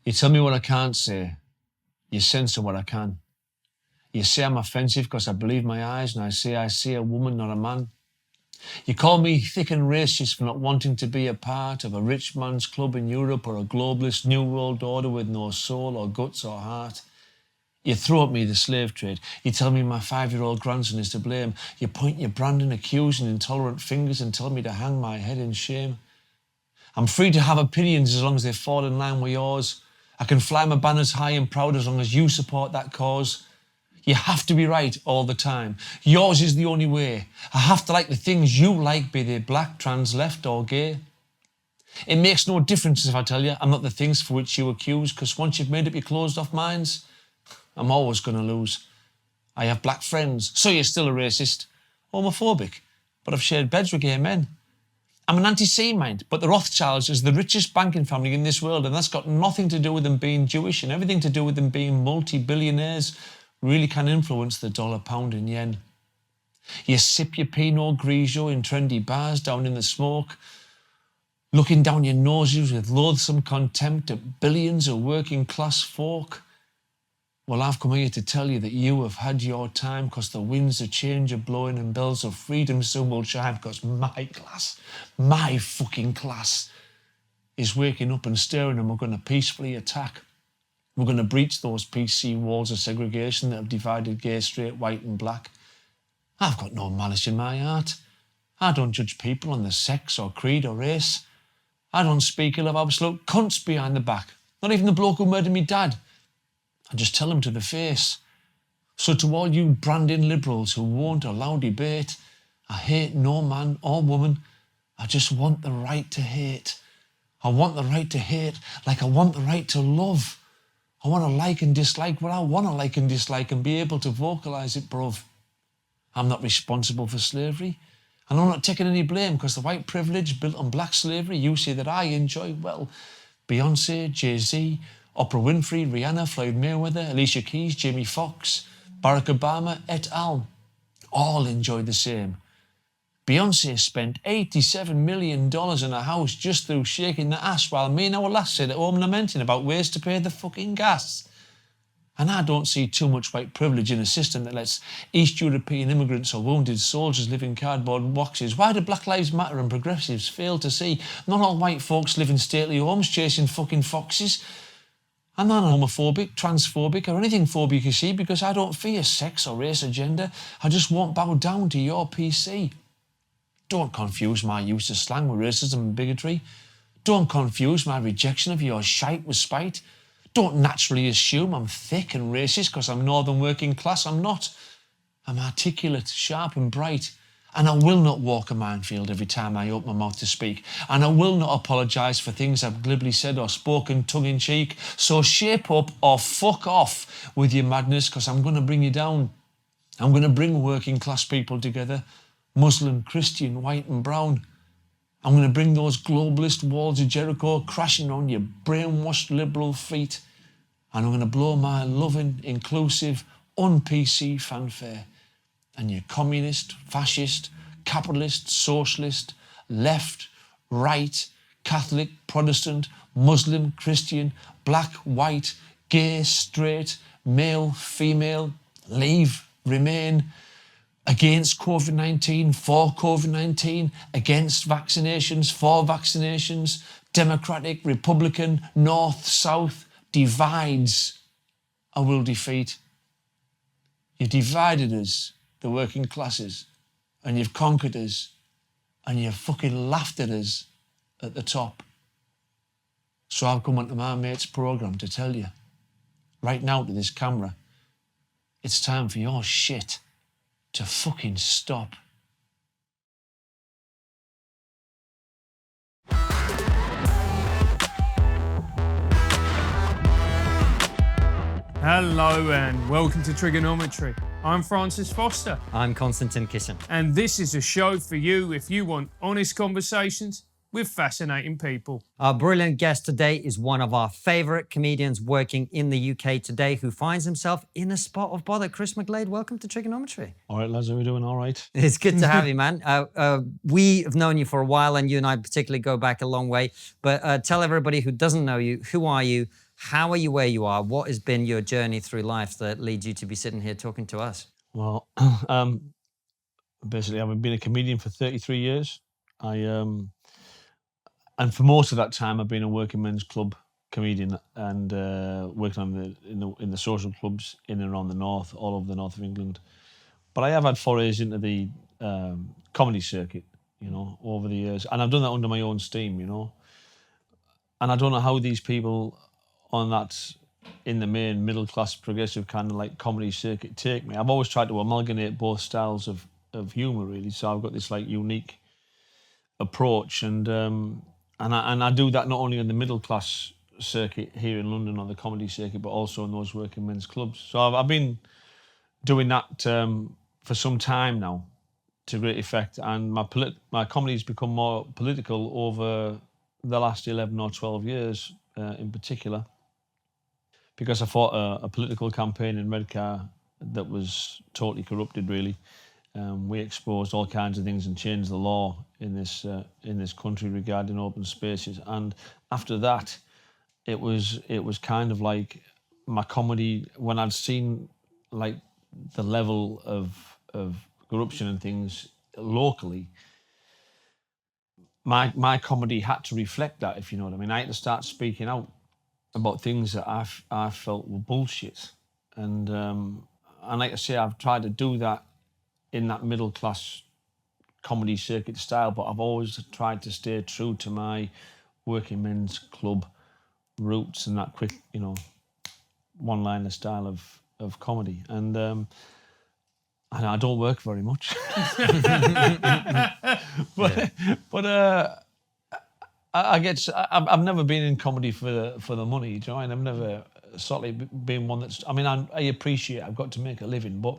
You tell me what I can't say. You censor what I can. You say I'm offensive because I believe my eyes, and I say I see a woman, not a man. You call me thick and racist for not wanting to be a part of a rich man's club in Europe or a globalist new world order with no soul or guts or heart. You throw at me the slave trade. You tell me my 5-year-old grandson is to blame. You point your branding, accusing, intolerant fingers and tell me to hang my head in shame. I'm free to have opinions as long as they fall in line with yours. I can fly my banners high and proud as long as you support that cause. You have to be right all the time. Yours is the only way. I have to like the things you like, be they black, trans, left or gay. It makes no difference if I tell you I'm not the things for which you accuse, because once you've made up your closed off minds, I'm always going to lose. I have black friends, so you're still a racist. Homophobic, but I've shared beds with gay men. I'm an anti-Semite, but the Rothschilds is the richest banking family in this world, and that's got nothing to do with them being Jewish and everything to do with them being multi-billionaires. Really can influence the dollar, pound and yen. You sip your Pinot Grigio in trendy bars down in the smoke, looking down your noses with loathsome contempt at billions of working class folk. Well, I've come here to tell you that you have had your time, because the winds of change are blowing and bells of freedom soon will chime, because my class, my fucking class, is waking up and stirring, and we're going to peacefully attack. We're going to breach those PC walls of segregation that have divided gay, straight, white and black. I've got no malice in my heart. I don't judge people on their sex or creed or race. I don't speak ill of absolute cunts behind the back. Not even the bloke who murdered me dad. I just tell them to the face. So to all you branding liberals who won't allow debate, I hate no man or woman. I just want the right to hate. I want the right to hate like I want the right to love. I want to like and dislike what I want to like and dislike and be able to vocalise it, bruv. I'm not responsible for slavery, and I'm not taking any blame, because the white privilege built on black slavery you say that I enjoy, well, Beyonce, Jay-Z, Oprah Winfrey, Rihanna, Floyd Mayweather, Alicia Keys, Jamie Foxx, Barack Obama, et al. All enjoy the same. Beyonce spent $87 million in a house just through shaking the ass, while me and our lass sit at home lamenting about ways to pay the fucking gas. And I don't see too much white privilege in a system that lets East European immigrants or wounded soldiers live in cardboard boxes. Why do Black Lives Matter and progressives fail to see not all white folks live in stately homes chasing fucking foxes? I'm not homophobic, transphobic or anything phobic, you see, because I don't fear sex or race or gender. I just won't bow down to your PC. Don't confuse my use of slang with racism and bigotry. Don't confuse my rejection of your shite with spite. Don't naturally assume I'm thick and racist because I'm northern working class. I'm not. I'm articulate, sharp and bright. And I will not walk a minefield every time I open my mouth to speak. And I will not apologise for things I've glibly said or spoken tongue-in-cheek. So shape up or fuck off with your madness, because I'm going to bring you down. I'm going to bring working class people together. Muslim, Christian, white and brown. I'm going to bring those globalist walls of Jericho crashing on your brainwashed liberal feet. And I'm going to blow my loving, inclusive, un-PC fanfare. And your communist, fascist, capitalist, socialist, left, right, Catholic, Protestant, Muslim, Christian, black, white, gay, straight, male, female, leave, remain, against COVID-19, for COVID-19, against vaccinations, for vaccinations, Democratic, Republican, North, South, divides, I will defeat. You've divided us, the working classes, and you've conquered us, and you've fucking laughed at us at the top. So I've come onto my mate's programme to tell you, right now to this camera, it's time for your shit to fucking stop. Hello and welcome to TRIGGERnometry. I'm Francis Foster. I'm Konstantin Kissin. And this is a show for you if you want honest conversations with fascinating people. Our brilliant guest today is one of our favourite comedians working in the UK today, who finds himself in a spot of bother. Chris McGlade, welcome to TRIGGERnometry. All right, lads, are we doing all right? It's good to have you, man. We have known you for a while, and you and I particularly go back a long way. But tell everybody who doesn't know you, who are you? How are you where you are? What has been your journey through life that leads you to be sitting here talking to us? Well, basically, I've been a comedian for 33 years. And for most of that time, I've been a working men's club comedian and working on in the social clubs in and around the north, all over the north of England. But I have had forays into the comedy circuit, over the years, and I've done that under my own steam, And I don't know how these people on that, in the main middle class progressive kind of like comedy circuit, take me. I've always tried to amalgamate both styles of humour, really. So I've got this like unique approach, and I do that not only in the middle class circuit here in London, on the comedy circuit, but also in those working men's clubs. So I've been doing that for some time now, to great effect, and my comedy's become more political over the last 11 or 12 years in particular, because I fought a political campaign in Redcar that was totally corrupted, really. We exposed all kinds of things and changed the law in this country regarding open spaces. And after that, it was kind of like my comedy, when I'd seen like the level of corruption and things locally, my comedy had to reflect that, if you know what I mean. I had to start speaking out about things that I felt were bullshit. And like I say, I've tried to do that in that middle class comedy circuit style, but I've always tried to stay true to my working men's club roots and that quick, one-liner style of comedy. And I don't work very much. I guess I've never been in comedy for the money, do you know? And I've never certainly been one that's. I mean, I appreciate I've got to make a living, but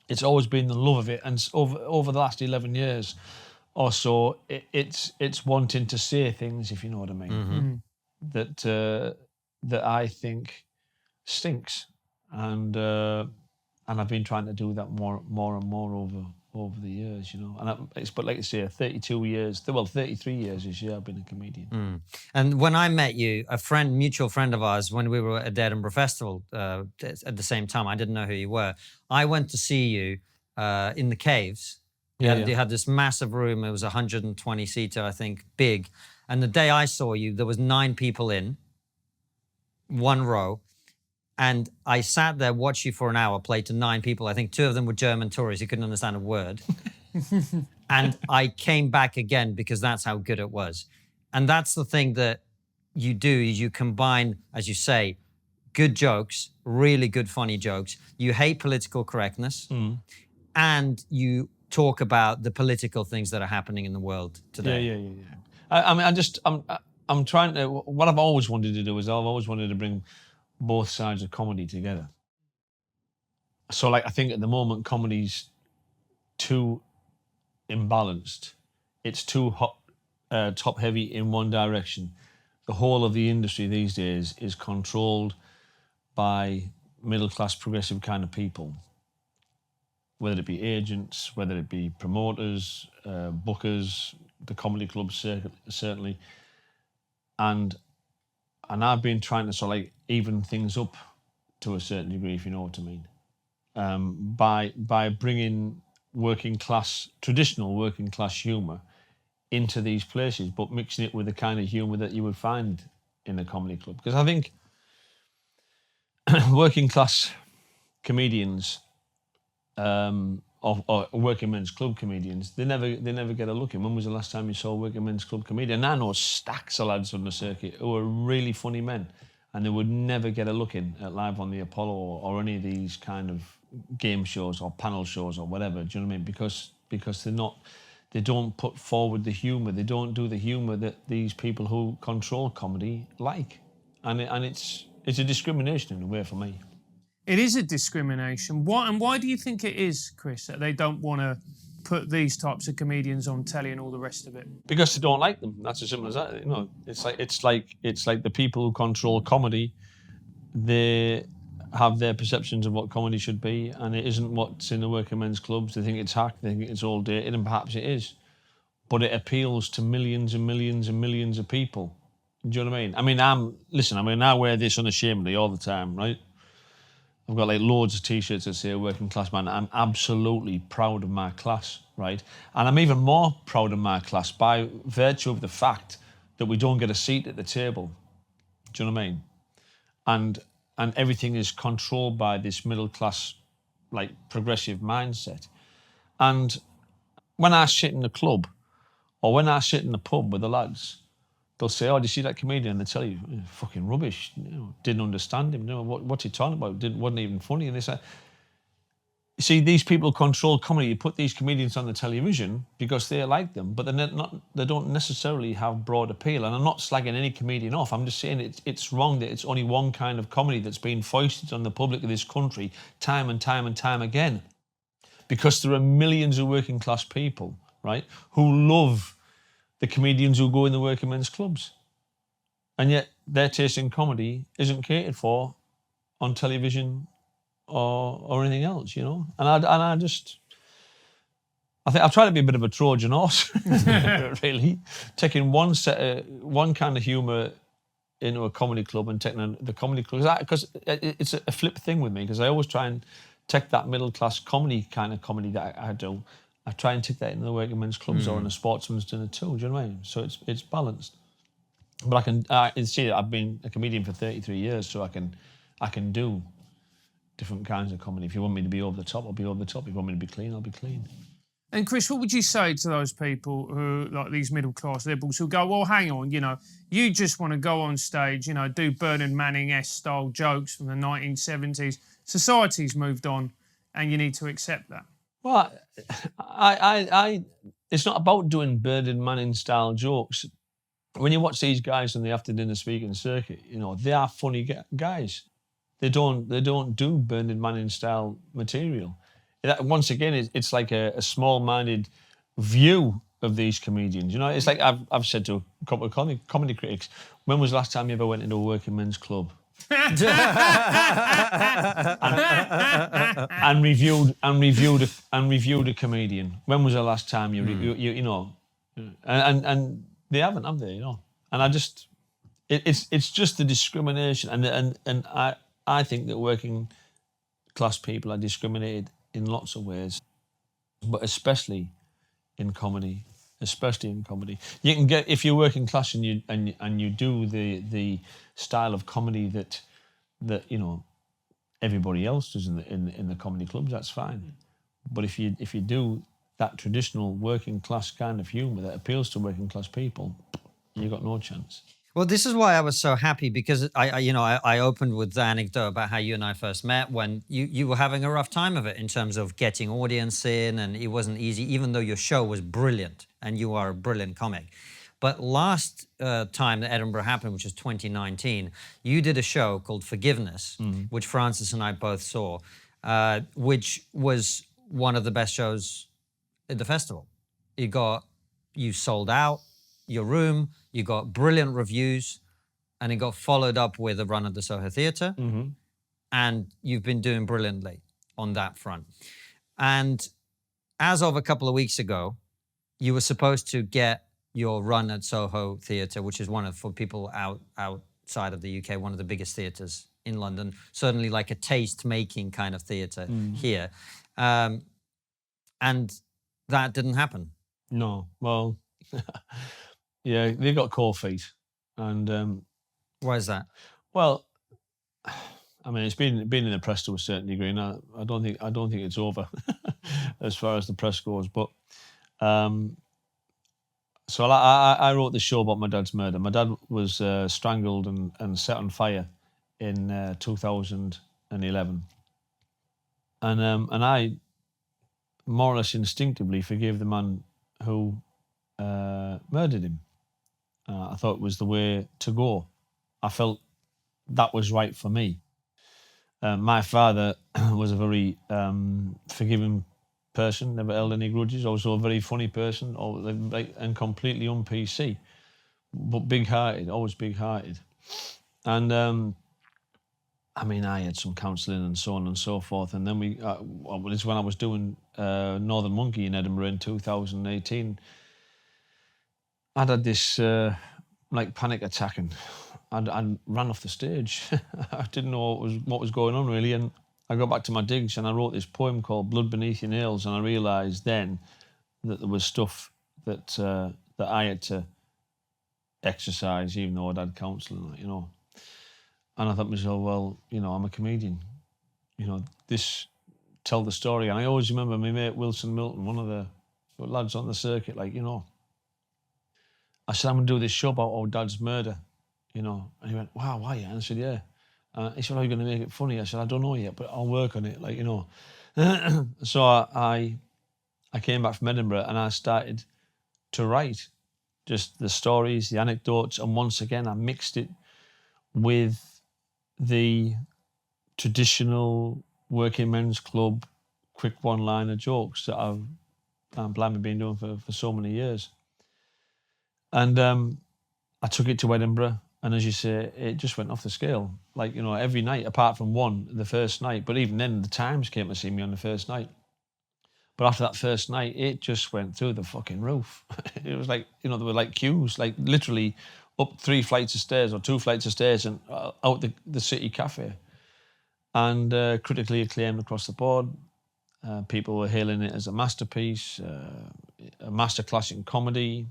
it's always been the love of it. And over the last 11 years or so, it's wanting to say things, if you know what I mean, that I think stinks, and I've been trying to do that more and more over the years, And but like I say, 33 years this year I've been a comedian. And when I met you, a mutual friend of ours, when we were at the Edinburgh Festival at the same time, I didn't know who you were. I went to see you in the Caves. You had this massive room. It was 120 seater, I think, big. And the day I saw you, there was 9 people in one row. And I sat there, watched you for an hour, play to 9 people. I think 2 of them were German tourists who couldn't understand a word. And I came back again because that's how good it was. And that's the thing that you do, is you combine, as you say, good jokes, really good funny jokes. You hate political correctness, and you talk about the political things that are happening in the world today. Yeah. I mean, I'm trying to. What I've always wanted to do is I've always wanted to bring both sides of comedy together. So, like, I think at the moment comedy's too imbalanced. It's too top heavy in one direction. The whole of the industry these days is controlled by middle class progressive kind of people, whether it be agents, whether it be promoters, bookers, the comedy clubs certainly, and I've been trying to sort of like even things up to a certain degree, if you know what I mean, by bringing traditional working class humour into these places, but mixing it with the kind of humour that you would find in a comedy club. Because I think working class comedians, or working men's club comedians, they never get a look in. When was the last time you saw a working men's club comedian? And I know stacks of lads on the circuit who are really funny men, and they would never get a look in at Live on the Apollo or any of these kind of game shows or panel shows or whatever. Do you know what I mean? Because they don't put forward the humour. They don't do the humour that these people who control comedy like, and it's a discrimination in a way for me. It is a discrimination. Why do you think it is, Chris, that they don't want to put these types of comedians on telly and all the rest of it? Because they don't like them. That's as simple as that. It's like the people who control comedy, they have their perceptions of what comedy should be, and it isn't what's in the working men's clubs. They think it's hack, they think it's all dated, and perhaps it is. But it appeals to millions and millions and millions of people. Do you know what I mean? I wear this unashamedly all the time, right? I've got like loads of T-shirts that say working class man. I'm absolutely proud of my class, right? And I'm even more proud of my class by virtue of the fact that we don't get a seat at the table. Do you know what I mean? And everything is controlled by this middle class, like progressive mindset. And when I sit in the club or when I sit in the pub with the lads, they'll say, "Oh, did you see that comedian?" And they tell you, "Fucking rubbish. Didn't understand him. What's he talking about? Wasn't even funny." And they say, you see, these people control comedy. You put these comedians on the television because they like them, but they don't necessarily have broad appeal. And I'm not slagging any comedian off. I'm just saying it's wrong that it's only one kind of comedy that's been foisted on the public of this country time and time and time again. Because there are millions of working class people, right, who love the comedians who go in the working men's clubs. And yet their taste in comedy isn't catered for on television or anything else, And I think I've tried to be a bit of a Trojan horse, really, taking one kind of humour into a comedy club and taking the comedy club, because it's a flip thing with me, because I always try and take that middle class comedy that I do. I try and take that into the working men's clubs or in a sportsman's dinner too. Do you know what I mean? So it's balanced. But I can see that I've been a comedian for 33 years, so I can do different kinds of comedy. If you want me to be over the top, I'll be over the top. If you want me to be clean, I'll be clean. And Chris, what would you say to those people who, like these middle class liberals, who go, "Well, hang on, you just want to go on stage, do Bernard Manning-esque style jokes from the 1970s. Society's moved on, and you need to accept that." Well, I it's not about doing Bernard Manning style jokes. When you watch these guys on the after dinner speaking circuit, they are funny guys. They don't do Bernard Manning style material. Once again, it's like a small-minded view of these comedians. It's like I've said to a couple of comedy critics, "When was the last time you ever went into a working men's club?" and reviewed a comedian. When was the last time and they haven't, have they? And it's just the discrimination, and I think that working class people are discriminated in lots of ways, but especially in comedy. You can get, if you're working class and you do the style of comedy that everybody else does in the comedy clubs, that's fine. But if you do that traditional working class kind of humour that appeals to working class people, you got no chance. Well, this is why I was so happy, because I opened with the anecdote about how you and I first met, when you were having a rough time of it in terms of getting audience in, and it wasn't easy, even though your show was brilliant and you are a brilliant comic. But last time that Edinburgh happened, which was 2019, you did a show called Forgiveness, which Francis and I both saw, which was one of the best shows at the festival. You sold out your room, you got brilliant reviews, and it got followed up with a run at the Soho Theatre. And you've been doing brilliantly on that front. And as of a couple of weeks ago, you were supposed to get your run at Soho Theatre, which is for people outside of the UK, one of the biggest theatres in London, certainly like a taste-making kind of theatre here. And that didn't happen. No, well, yeah, they got cold feet. And why is that? Well, I mean, it's been in the press to a certain degree, and I don't think it's over as far as the press goes. But so I wrote this show about my dad's murder. My dad was strangled and set on fire in 2011, and I more or less instinctively forgave the man who murdered him. I thought it was the way to go. I felt that was right for me. My father was a very forgiving person, never held any grudges, also a very funny person, and completely un-PC, but big-hearted, always big-hearted. And I mean, I had some counselling and so on and so forth, and then it's when I was doing Northern Monkey in Edinburgh in 2018. I'd had this like panic attacking. I ran off the stage. I didn't know what was going on really, and I got back to my digs and I wrote this poem called "Blood Beneath Your Nails," and I realised then that there was stuff that that I had to exercise, even though I'd had counselling, you know. And I thought to myself, well, you know, I'm a comedian. You know, tell the story. And I always remember my mate Wilson Milton, one of the lads on the circuit, like, you know, I said, I'm going to do this show about our dad's murder, you know. And he went, wow, why? And I said, yeah. He said, how are you going to make it funny? I said, I don't know yet, but I'll work on it, like, you know. So I came back from Edinburgh and I started to write just the stories, the anecdotes, and once again I mixed it with the traditional working men's club quick one-liner jokes that I've blimey been doing for so many years. And I took it to Edinburgh, and as you say, it just went off the scale. Like, you know, every night, apart from one, the first night, but even then, the Times came to see me on the first night. But after that first night, it just went through the fucking roof. It was like, you know, there were like queues, like literally up 3 flights of stairs or 2 flights of stairs and out the city cafe. And critically acclaimed across the board. People were hailing it as a masterpiece, a masterclass in comedy,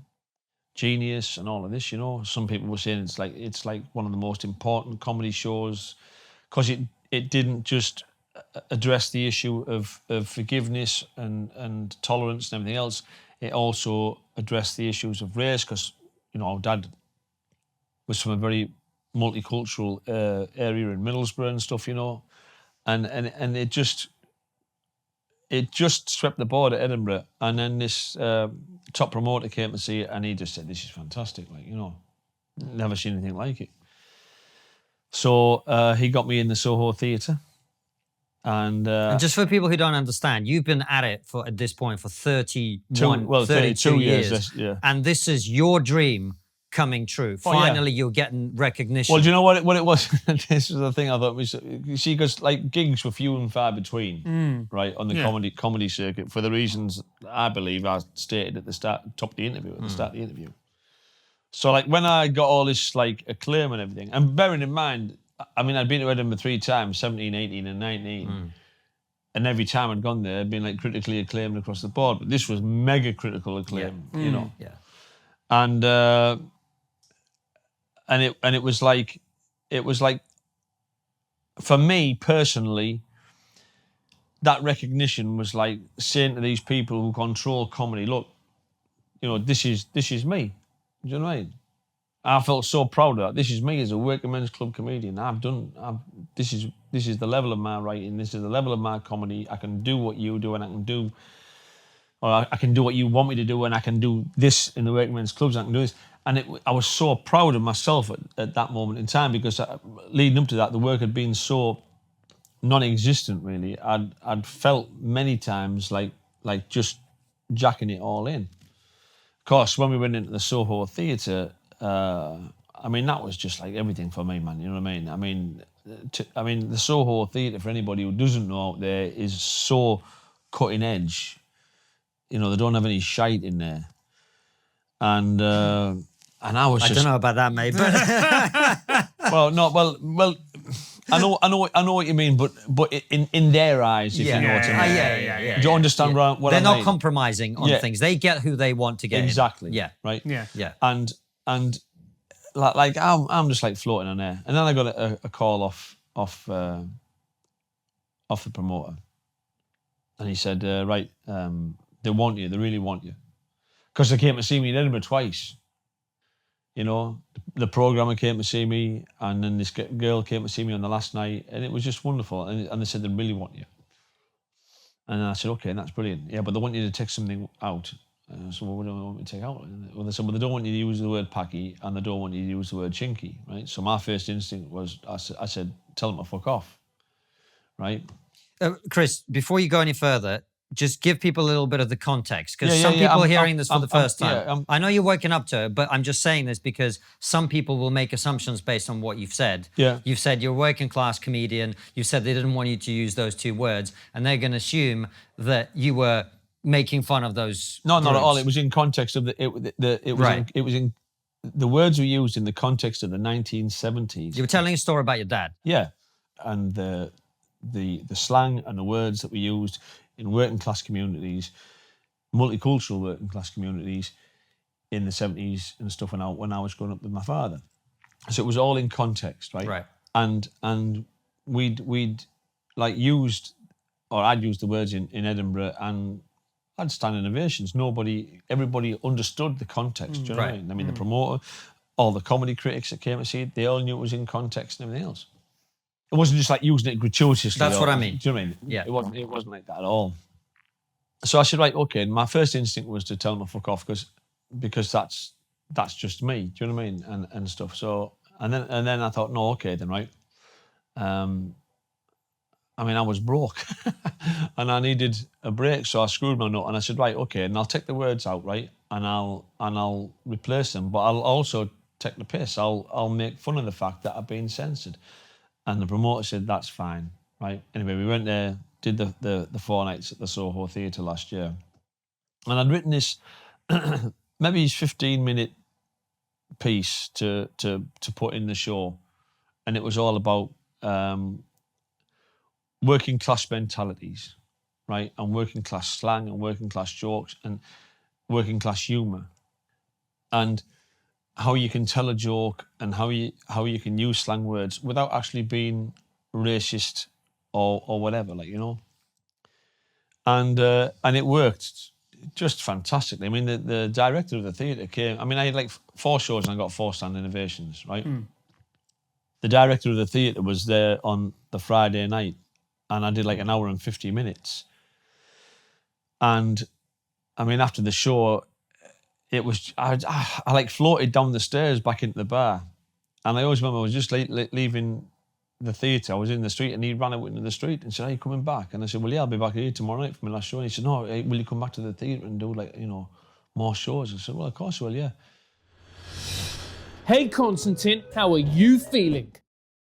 genius, and all of this. You know, some people were saying it's like one of the most important comedy shows because it didn't just address the issue of forgiveness and tolerance and everything else. It also addressed the issues of race because, you know, our dad was from a very multicultural area in Middlesbrough and stuff, you know, and it just swept the board at Edinburgh. And then this top promoter came to see it and he just said, this is fantastic, like, you know, never seen anything like it. So he got me in the Soho Theatre. And just for people who don't understand, you've been at it at this point for 32 years. Yeah. And this is your dream coming true. Finally, you're getting recognition. Well, do you know what it was? This was the thing I thought. You see, because like gigs were few and far between, right, on the comedy circuit for the reasons I believe I stated at the start, top of the interview, at the start of the interview. So like when I got all this like acclaim and everything, and bearing in mind, I mean, I'd been to Edinburgh 3 times, 17, 18 and 19. And every time I'd gone there, I'd been like critically acclaimed across the board. But this was mega critical acclaim, you know. Yeah. And it was like for me personally, that recognition was like saying to these people who control comedy, look, you know, this is me. Do you know what I mean? I felt so proud of that. This is me as a working men's club comedian. This is the level of my writing. This is the level of my comedy. I can do what you do, and I can do what you want me to do, and I can do this in the working men's clubs. And I can do this, and I was so proud of myself at that moment in time because leading up to that, the work had been so non-existent. Really, I'd felt many times like just jacking it all in. Of course, when we went into the Soho Theatre. I mean, that was just like everything for me, man. You know what I mean? I mean, the Soho Theatre, for anybody who doesn't know out there, is so cutting edge. You know, they don't have any shite in there. And I was I don't know about that, mate. But well. I know what you mean, but in their eyes, if you know what I mean. Yeah. Do you understand what I mean? They're not compromising on things. They get who they want to get. Exactly. Yeah. Right. Yeah. And like I'm just like floating on air, and then I got a call off the promoter, and he said, right, they want you, they really want you, because they came to see me in Edinburgh twice. You know, the programmer came to see me, and then this girl came to see me on the last night, and it was just wonderful. And they said they really want you, and then I said, okay, that's brilliant. Yeah, but they want you to take something out. So what do they want me to take out? Well, they said, well, they don't want you to use the word packy and they don't want you to use the word chinky, right? So my first instinct was, I said, tell them to fuck off, right? Chris, before you go any further, just give people a little bit of the context, because some people are hearing this for the first time. I know you're working up to it, but I'm just saying this because some people will make assumptions based on what you've said. Yeah. You've said you're a working class comedian. You said they didn't want you to use those 2 words, and they're going to assume that you were making fun of those. No, groups. not at all. It was in context of it was in the words were used in the context of the 1970s. You were telling a story about your dad. Yeah, and the slang and the words that were used in working class communities, multicultural working class communities in the 70s and stuff when I was growing up with my father. So it was all in context, right? Right. And we'd like used, or I'd used the words in Edinburgh, and I'd stand ovations. Everybody understood the context. Do you know what I mean? I mean, the promoter, all the comedy critics that came to see it, they all knew it was in context and everything else. It wasn't just like using it gratuitously. That's what I mean. Do you know what I mean? Yeah. It wasn't like that at all. So I said, right, okay. And my first instinct was to tell them to fuck off because that's just me. Do you know what I mean? And stuff. So and then I thought, no, okay, then right. I mean, I was broke and I needed a break, so I screwed my nut and I said, right, okay, and I'll take the words out, right, and I'll replace them, but I'll also take the piss. I'll make fun of the fact that I've been censored. And the promoter said, that's fine, right? Anyway, we went there, did the 4 nights at the Soho Theatre last year, and I'd written this maybe 15-minute piece to put in the show, and it was all about working class mentalities, right? And working class slang and working class jokes and working class humour, and how you can tell a joke and how you can use slang words without actually being racist or whatever, like, you know. And it worked just fantastically. I mean, the director of the theatre came. I mean, I had like 4 shows and I got 4 standing ovations, right? The director of the theatre was there on the Friday night, and I did like an hour and 50 minutes. And I mean, after the show, it was I like floated down the stairs back into the bar, and I always remember I was just leaving the theatre. I was in the street, and he ran out into the street and said, "Are you coming back?" And I said, "Well, yeah, I'll be back here tomorrow night for my last show." And he said, "No, will you come back to the theatre and do like, you know, more shows?" I said, "Well, of course I will, yeah." Hey, Constantine, how are you feeling?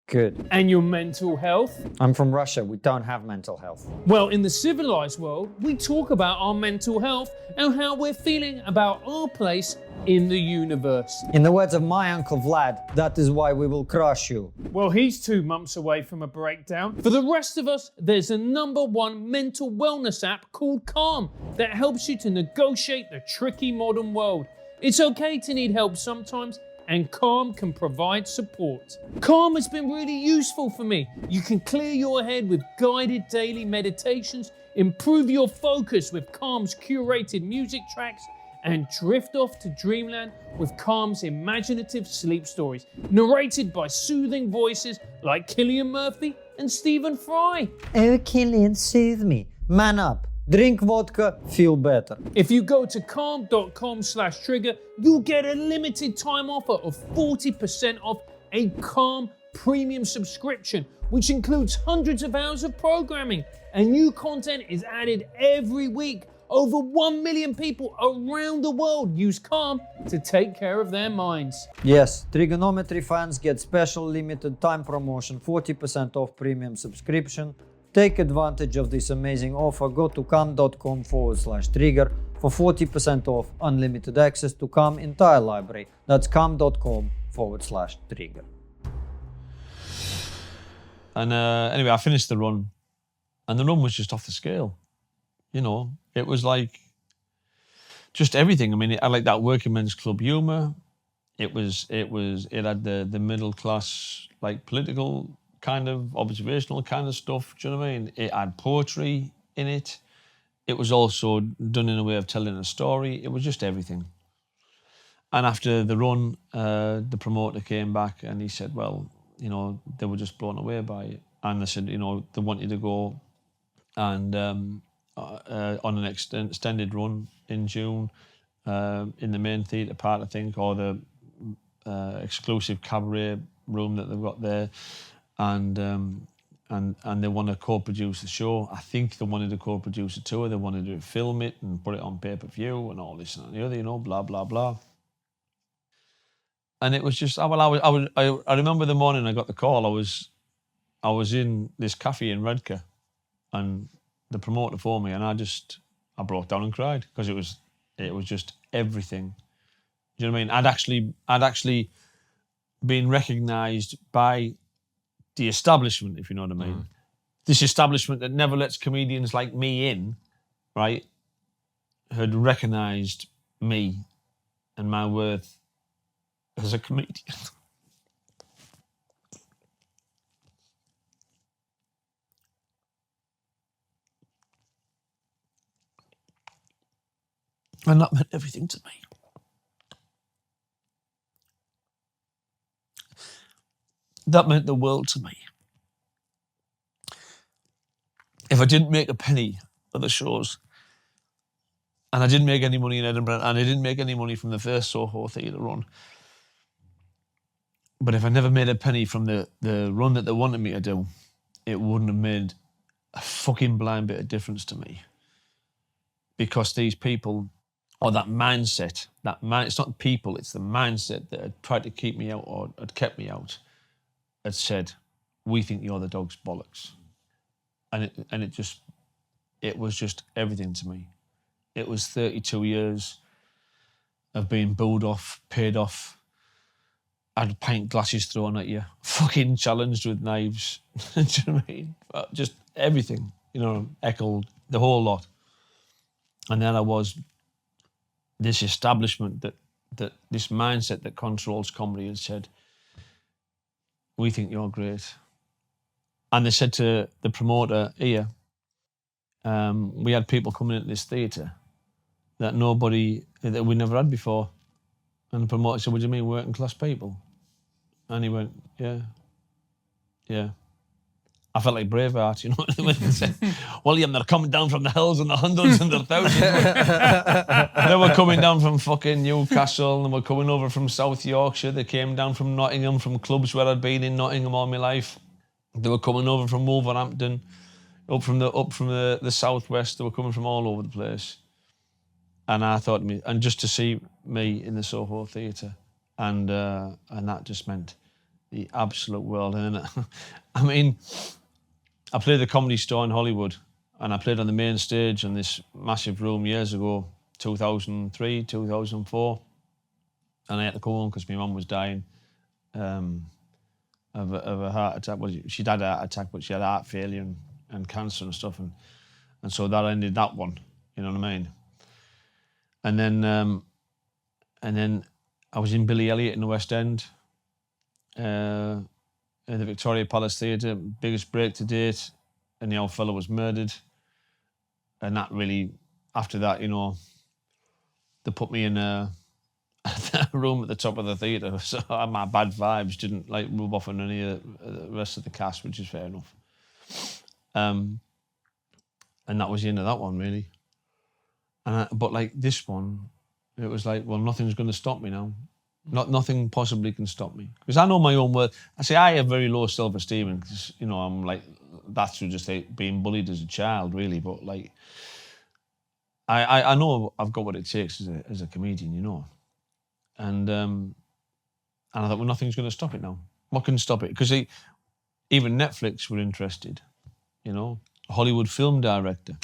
Good. And your mental health? I'm from Russia. We don't have mental health. Well, in the civilized world, we talk about our mental health and how we're feeling about our place in the universe. In the words of my uncle Vlad, that is why we will crush you. Well, he's 2 months away from a breakdown. For the rest of us, there's a #1 mental wellness app called Calm that helps you to negotiate the tricky modern world. It's okay to need help sometimes, and Calm can provide support. Calm has been really useful for me. You can clear your head with guided daily meditations, improve your focus with Calm's curated music tracks, and drift off to dreamland with Calm's imaginative sleep stories, narrated by soothing voices like Cillian Murphy and Stephen Fry. Oh, Cillian, soothe me. Man up. Drink vodka, feel better. If you go to calm.com/trigger, you'll get a limited time offer of 40% off a Calm premium subscription, which includes hundreds of hours of programming, and new content is added every week. Over 1 million people around the world use Calm to take care of their minds. Yes, TRIGGERnometry fans get special limited time promotion, 40% off premium subscription. Take advantage of this amazing offer. Go to calm.com/trigger for 40% off unlimited access to Calm entire library. That's calm.com/trigger. And anyway, I finished the run, and the run was just off the scale. You know, it was like just everything. I mean, I like that working men's club humour. It had the middle class, like, political kind of observational kind of stuff. Do you know what I mean? It had poetry in it. It was also done in a way of telling a story. It was just everything. And after the run, the promoter came back and he said, well, you know, they were just blown away by it. And they said, you know, they want you to go and on an extended run in June in the main theatre part, I think, or the exclusive cabaret room that they've got there. And they want to co-produce the show. I think they wanted to co-produce a tour. They wanted to film it and put it on pay-per-view and all this and the other, you know, blah, blah, blah. And it was just, I remember the morning I got the call. I was in this cafe in Redcar, and the promoter phoned me, and I broke down and cried, because it was just everything Do you know what I mean? I'd actually been recognised by the establishment, if you know what I mean. This establishment that never lets comedians like me in, right, had recognised me and my worth as a comedian. And that meant everything to me. That meant the world to me. If I didn't make a penny of the shows, and I didn't make any money in Edinburgh, and I didn't make any money from the first Soho Theatre run, but if I never made a penny from the run that they wanted me to do, it wouldn't have made a fucking blind bit of difference to me. Because these people, or that mindset, it's not people, it's the mindset that had tried to keep me out or had kept me out, had said, we think you're the dog's bollocks. And it was just everything to me. It was 32 years of being booed off, paid off, had pint glasses thrown at you, fucking challenged with knives. Do you know what I mean? Just everything, heckled, the whole lot. And then I was this establishment that this mindset that controls comedy and said, we think you're great. And they said to the promoter here, we had people coming into this theatre that we never had before. And the promoter said, what do you mean, working class people? And he went, yeah. I felt like Braveheart, when they said, William, they're coming down from the hills and the hundreds and the thousands. They were coming down from fucking Newcastle, and they were coming over from South Yorkshire. They came down from Nottingham, from clubs where I'd been in Nottingham all my life. They were coming over from Wolverhampton, up from the southwest. They were coming from all over the place. And I thought to me, and just to see me in the Soho Theatre, and that just meant the absolute world. And then, I mean, I played the Comedy Store in Hollywood, and I played on the main stage in this massive room years ago, 2003, 2004. And I had to go home because my mum was dying of a heart attack. Well, she'd had a heart attack, but she had heart failure and cancer and stuff. And so that ended that one, you know what I mean? And then I was in Billy Elliot in the West End, in the Victoria Palace Theatre, biggest break to date, and the old fella was murdered. And that really, after that, they put me in a room at the top of the theatre, so my bad vibes didn't rub off on any of the rest of the cast, which is fair enough. And that was the end of that one, really. But this one, it was like, well, nothing's going to stop me now. Nothing possibly can stop me, because I know my own worth. I say I have very low self-esteem, because I'm like, that's just being bullied as a child, really. But I know I've got what it takes as a comedian, and I thought, well, nothing's going to stop it now. What can stop it? Because even Netflix were interested, a Hollywood film director.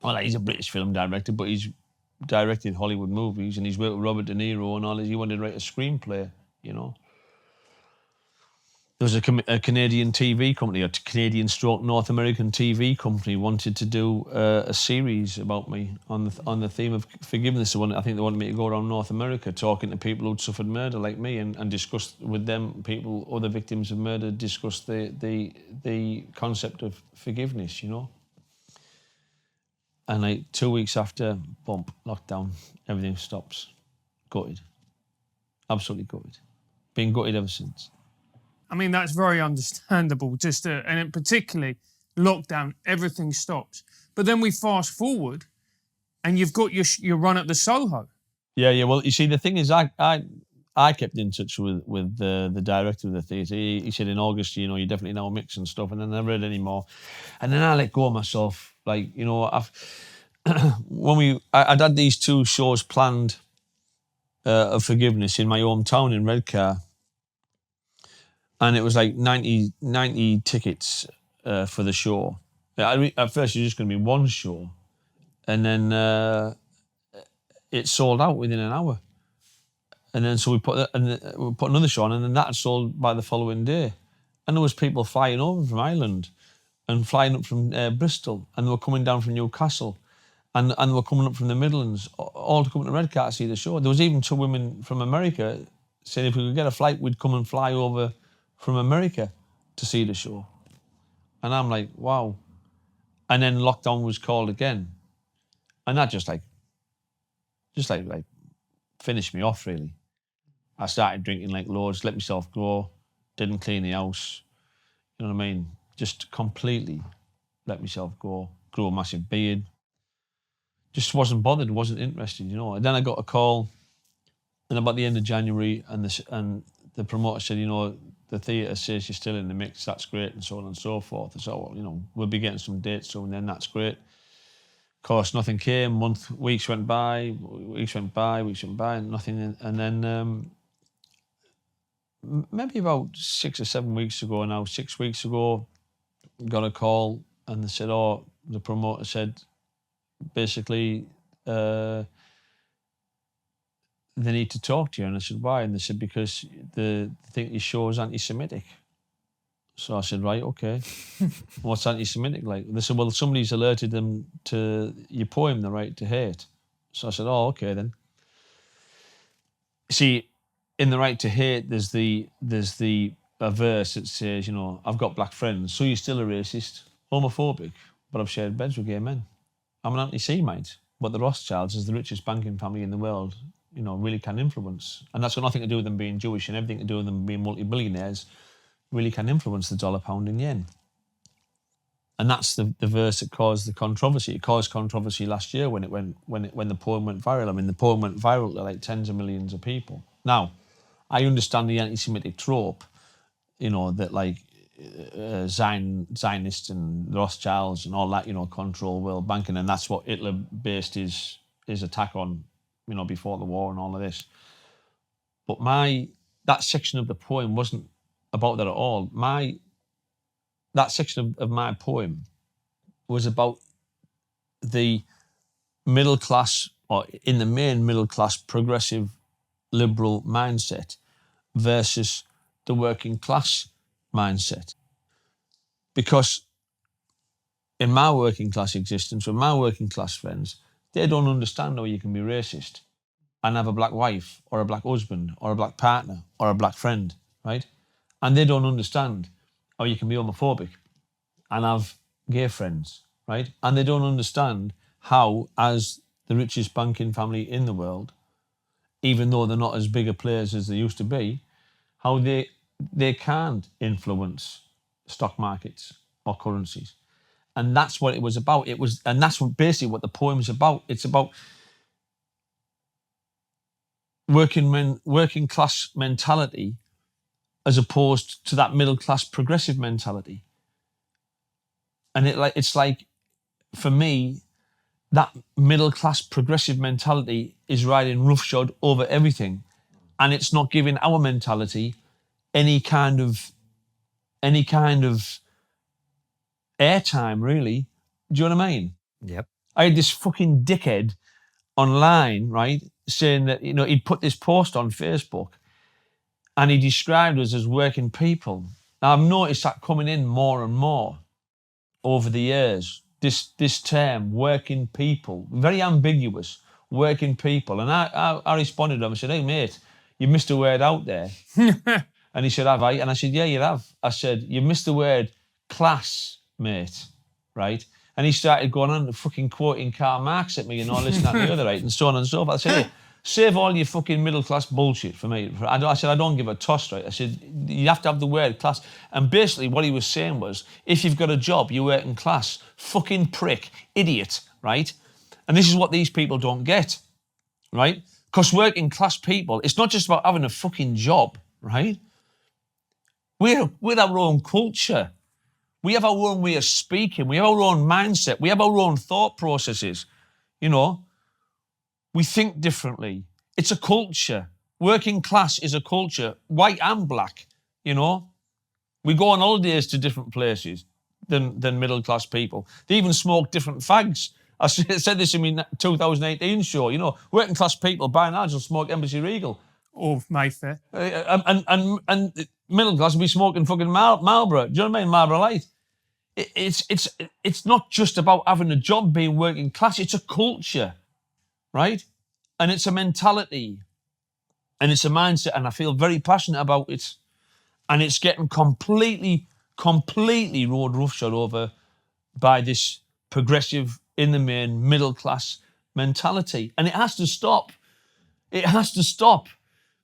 Well, he's a British film director, but he's directed Hollywood movies, and he's worked with Robert De Niro and all this. He wanted to write a screenplay, There was a Canadian TV company, a Canadian stroke North American TV company, wanted to do a series about me on the theme of forgiveness. I think they wanted me to go around North America talking to people who'd suffered murder like me, and discuss with them, other victims of murder, discuss the concept of forgiveness, And 2 weeks after, bump, lockdown, everything stops. Gutted. Absolutely gutted. Been gutted ever since. I mean, that's very understandable. And particularly lockdown, everything stops. But then we fast forward, and you've got your run at the Soho. Yeah. Well, you see, the thing is, I kept in touch with the director of the theatre. He said in August, you definitely know mix and stuff, and then I never heard any more. And then I let go of myself. I'd had these 2 shows planned of forgiveness in my hometown in Redcar. And it was 90 tickets for the show. At first, it was just going to be 1 show. And then it sold out within an hour. And then so we put another show on, and then that had sold by the following day. And there was people flying over from Ireland and flying up from Bristol, and they were coming down from Newcastle, and they were coming up from the Midlands, all to come to Redcar to see the show. There was even 2 women from America saying if we could get a flight, we'd come and fly over from America to see the show. And I'm like, wow. And then lockdown was called again. And that just finished me off, really. I started drinking like loads, let myself go, didn't clean the house. You know what I mean? Just completely let myself go, grew a massive beard. Just wasn't bothered, wasn't interested, you know. And then I got a call, and about the end of January, and the promoter said, you know, the theatre says you're still in the mix, that's great, and so on and so forth. I said, well, you know, we'll be getting some dates soon, then that's great. Of course, nothing came, weeks went by, and nothing. And then maybe about 6 or 7 weeks ago now, 6 weeks ago, got a call, and they said, oh, the promoter said, basically, they need to talk to you. And I said, why? And they said, because they think your show is anti-Semitic. So I said, right, okay. What's anti-Semitic like? They said, well, somebody's alerted them to your poem, The Right to Hate. So I said, oh, okay then. See, in The Right to Hate, there's a verse that says, you know, I've got black friends, so you're still a racist, homophobic, but I've shared beds with gay men. I'm an anti-Semite, but the Rothschilds, as the richest banking family in the world, you know, really can influence. And that's got nothing to do with them being Jewish, and everything to do with them being multi-billionaires, really can influence the dollar, pound and yen. And that's the verse that caused the controversy. It caused controversy last year when the poem went viral. I mean, the poem went viral to like tens of millions of people. Now, I understand the anti-Semitic trope, you know, that like Zionists and the Rothschilds and all that, you know, control world banking, and that's what Hitler based his attack on, you know, before the war and all of this. But that section of the poem wasn't about that at all. That section of my poem was about the middle class, or in the main middle class, progressive liberal mindset versus the working class mindset. Because in my working class existence, with my working class friends, they don't understand how you can be racist and have a black wife or a black husband or a black partner or a black friend, right? And they don't understand how you can be homophobic and have gay friends, right? And they don't understand how, as the richest banking family in the world, even though they're not as big a players as they used to be, how they can't influence stock markets or currencies. And that's what it was about. And that's basically what the poem's about. It's about working class mentality as opposed to that middle class progressive mentality. And it's like, for me, that middle class progressive mentality is riding roughshod over everything, and it's not giving our mentality any kind of airtime, really. Do you know what I mean? Yep. I had this fucking dickhead online, right, saying that, you know, he'd put this post on Facebook and he described us as working people. Now, I've noticed that coming in more and more over the years, this term, working people, very ambiguous, working people. And I responded to him, I said, hey, mate, you missed a word out there. And he said, have I? And I said, yeah, you have. I said, you missed the word class, mate, right? And he started going on fucking quoting Karl Marx at me and all this and that and the other, right? And so on and so forth. I said, hey, save all your fucking middle class bullshit for me. I said, I don't give a toss, right? I said, you have to have the word class. And basically what he was saying was, if you've got a job, you work in class. Fucking prick, idiot, right? And this is what these people don't get, right? Because working class people, it's not just about having a fucking job, right? We're our own culture. We have our own way of speaking. We have our own mindset. We have our own thought processes. You know, we think differently. It's a culture. Working class is a culture, white and black, you know. We go on holidays to different places than middle class people. They even smoke different fags. I said this in my 2018 show, you know, working class people by and large will smoke Embassy Regal. Or Mayfair. And middle class will be smoking fucking Marlboro. Do you know what I mean? Marlboro Light. It's not just about having a job, being working class. It's a culture, right? And it's a mentality, and it's a mindset. And I feel very passionate about it. And it's getting completely road roughshod over by this progressive, in the main, middle class mentality. And it has to stop. It has to stop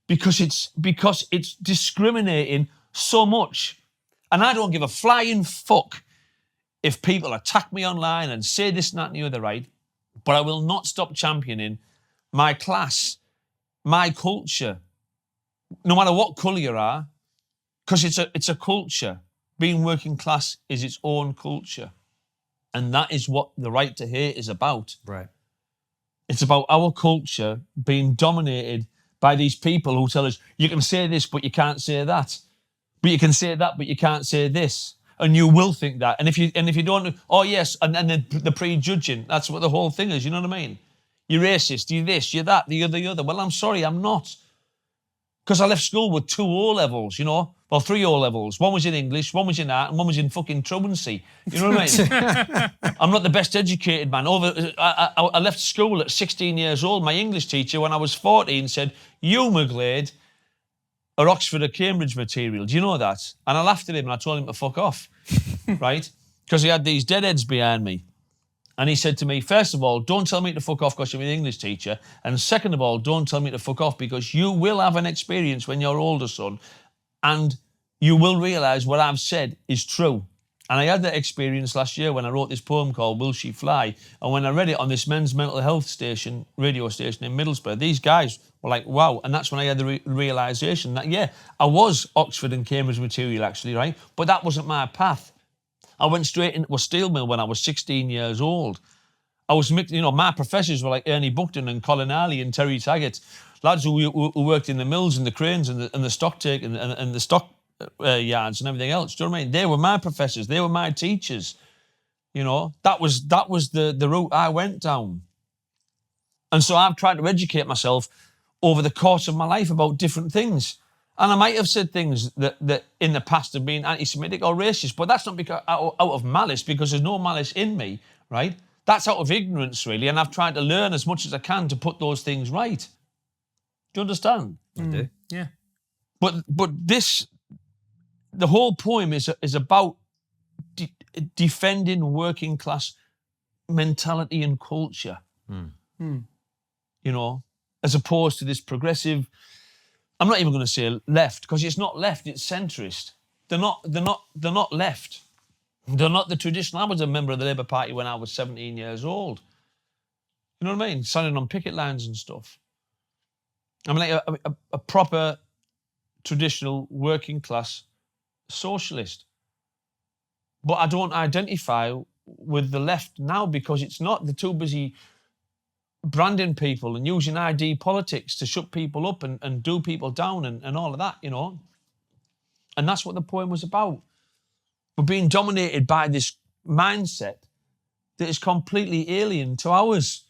because it's discriminating so much. And I don't give a flying fuck if people attack me online and say this, that, and the other, right? But I will not stop championing my class, my culture, no matter what colour you are, because it's a culture. Being working class is its own culture. And that is what the right to hate is about. Right. It's about our culture being dominated by these people who tell us, you can say this, but you can't say that. But you can say that, but you can't say this. And you will think that. And if you don't, oh yes, and then the prejudging, that's what the whole thing is, you know what I mean? You're racist, you're this, you're that, the other. Well, I'm sorry, I'm not. Because I left school with 2 O-levels, you know? Well, 3 O-levels. One was in English, one was in art, and one was in fucking truancy. You know what I mean? I'm not the best educated man. I left school at 16 years old. My English teacher, when I was 14, said, you, McGlade, are Oxford or Cambridge material. Do you know that? And I laughed at him and I told him to fuck off, right? Because he had these deadheads behind me. And he said to me, first of all, don't tell me to fuck off because you're an English teacher. And second of all, don't tell me to fuck off because you will have an experience when you're older, son, and you will realise what I've said is true. And I had that experience last year when I wrote this poem called Will She Fly? And when I read it on this men's mental health station, radio station in Middlesbrough, these guys were like, wow. And that's when I had the realisation that, yeah, I was Oxford and Cambridge material actually, right? But that wasn't my path. I went straight into a steel mill when I was 16 years old. I was, you know, my professors were like Ernie Buckton and Colin Alley and Terry Taggart, lads who worked in the mills and the cranes and the stock take and the stock yards and everything else. Do you know what I mean? They were my professors. They were my teachers. You know, that was the route I went down. And so I've tried to educate myself over the course of my life about different things. And I might have said things that in the past have been anti-Semitic or racist, but that's not because out of malice, because there's no malice in me, right? That's out of ignorance, really. And I've tried to learn as much as I can to put those things right. Do you understand? I do. Yeah. But this, the whole poem is about defending working class mentality and culture. You know, as opposed to this progressive. I'm not even going to say left because it's not left; it's centrist. They're not left. They're not the traditional. I was a member of the Labour Party when I was 17 years old. You know what I mean? Standing on picket lines and stuff. I'm like a proper traditional working class socialist. But I don't identify with the left now because it's not. They're too busy branding people and using ID politics to shut people up and do people down and all of that, you know. And that's what the poem was about. We're being dominated by this mindset that is completely alien to ours.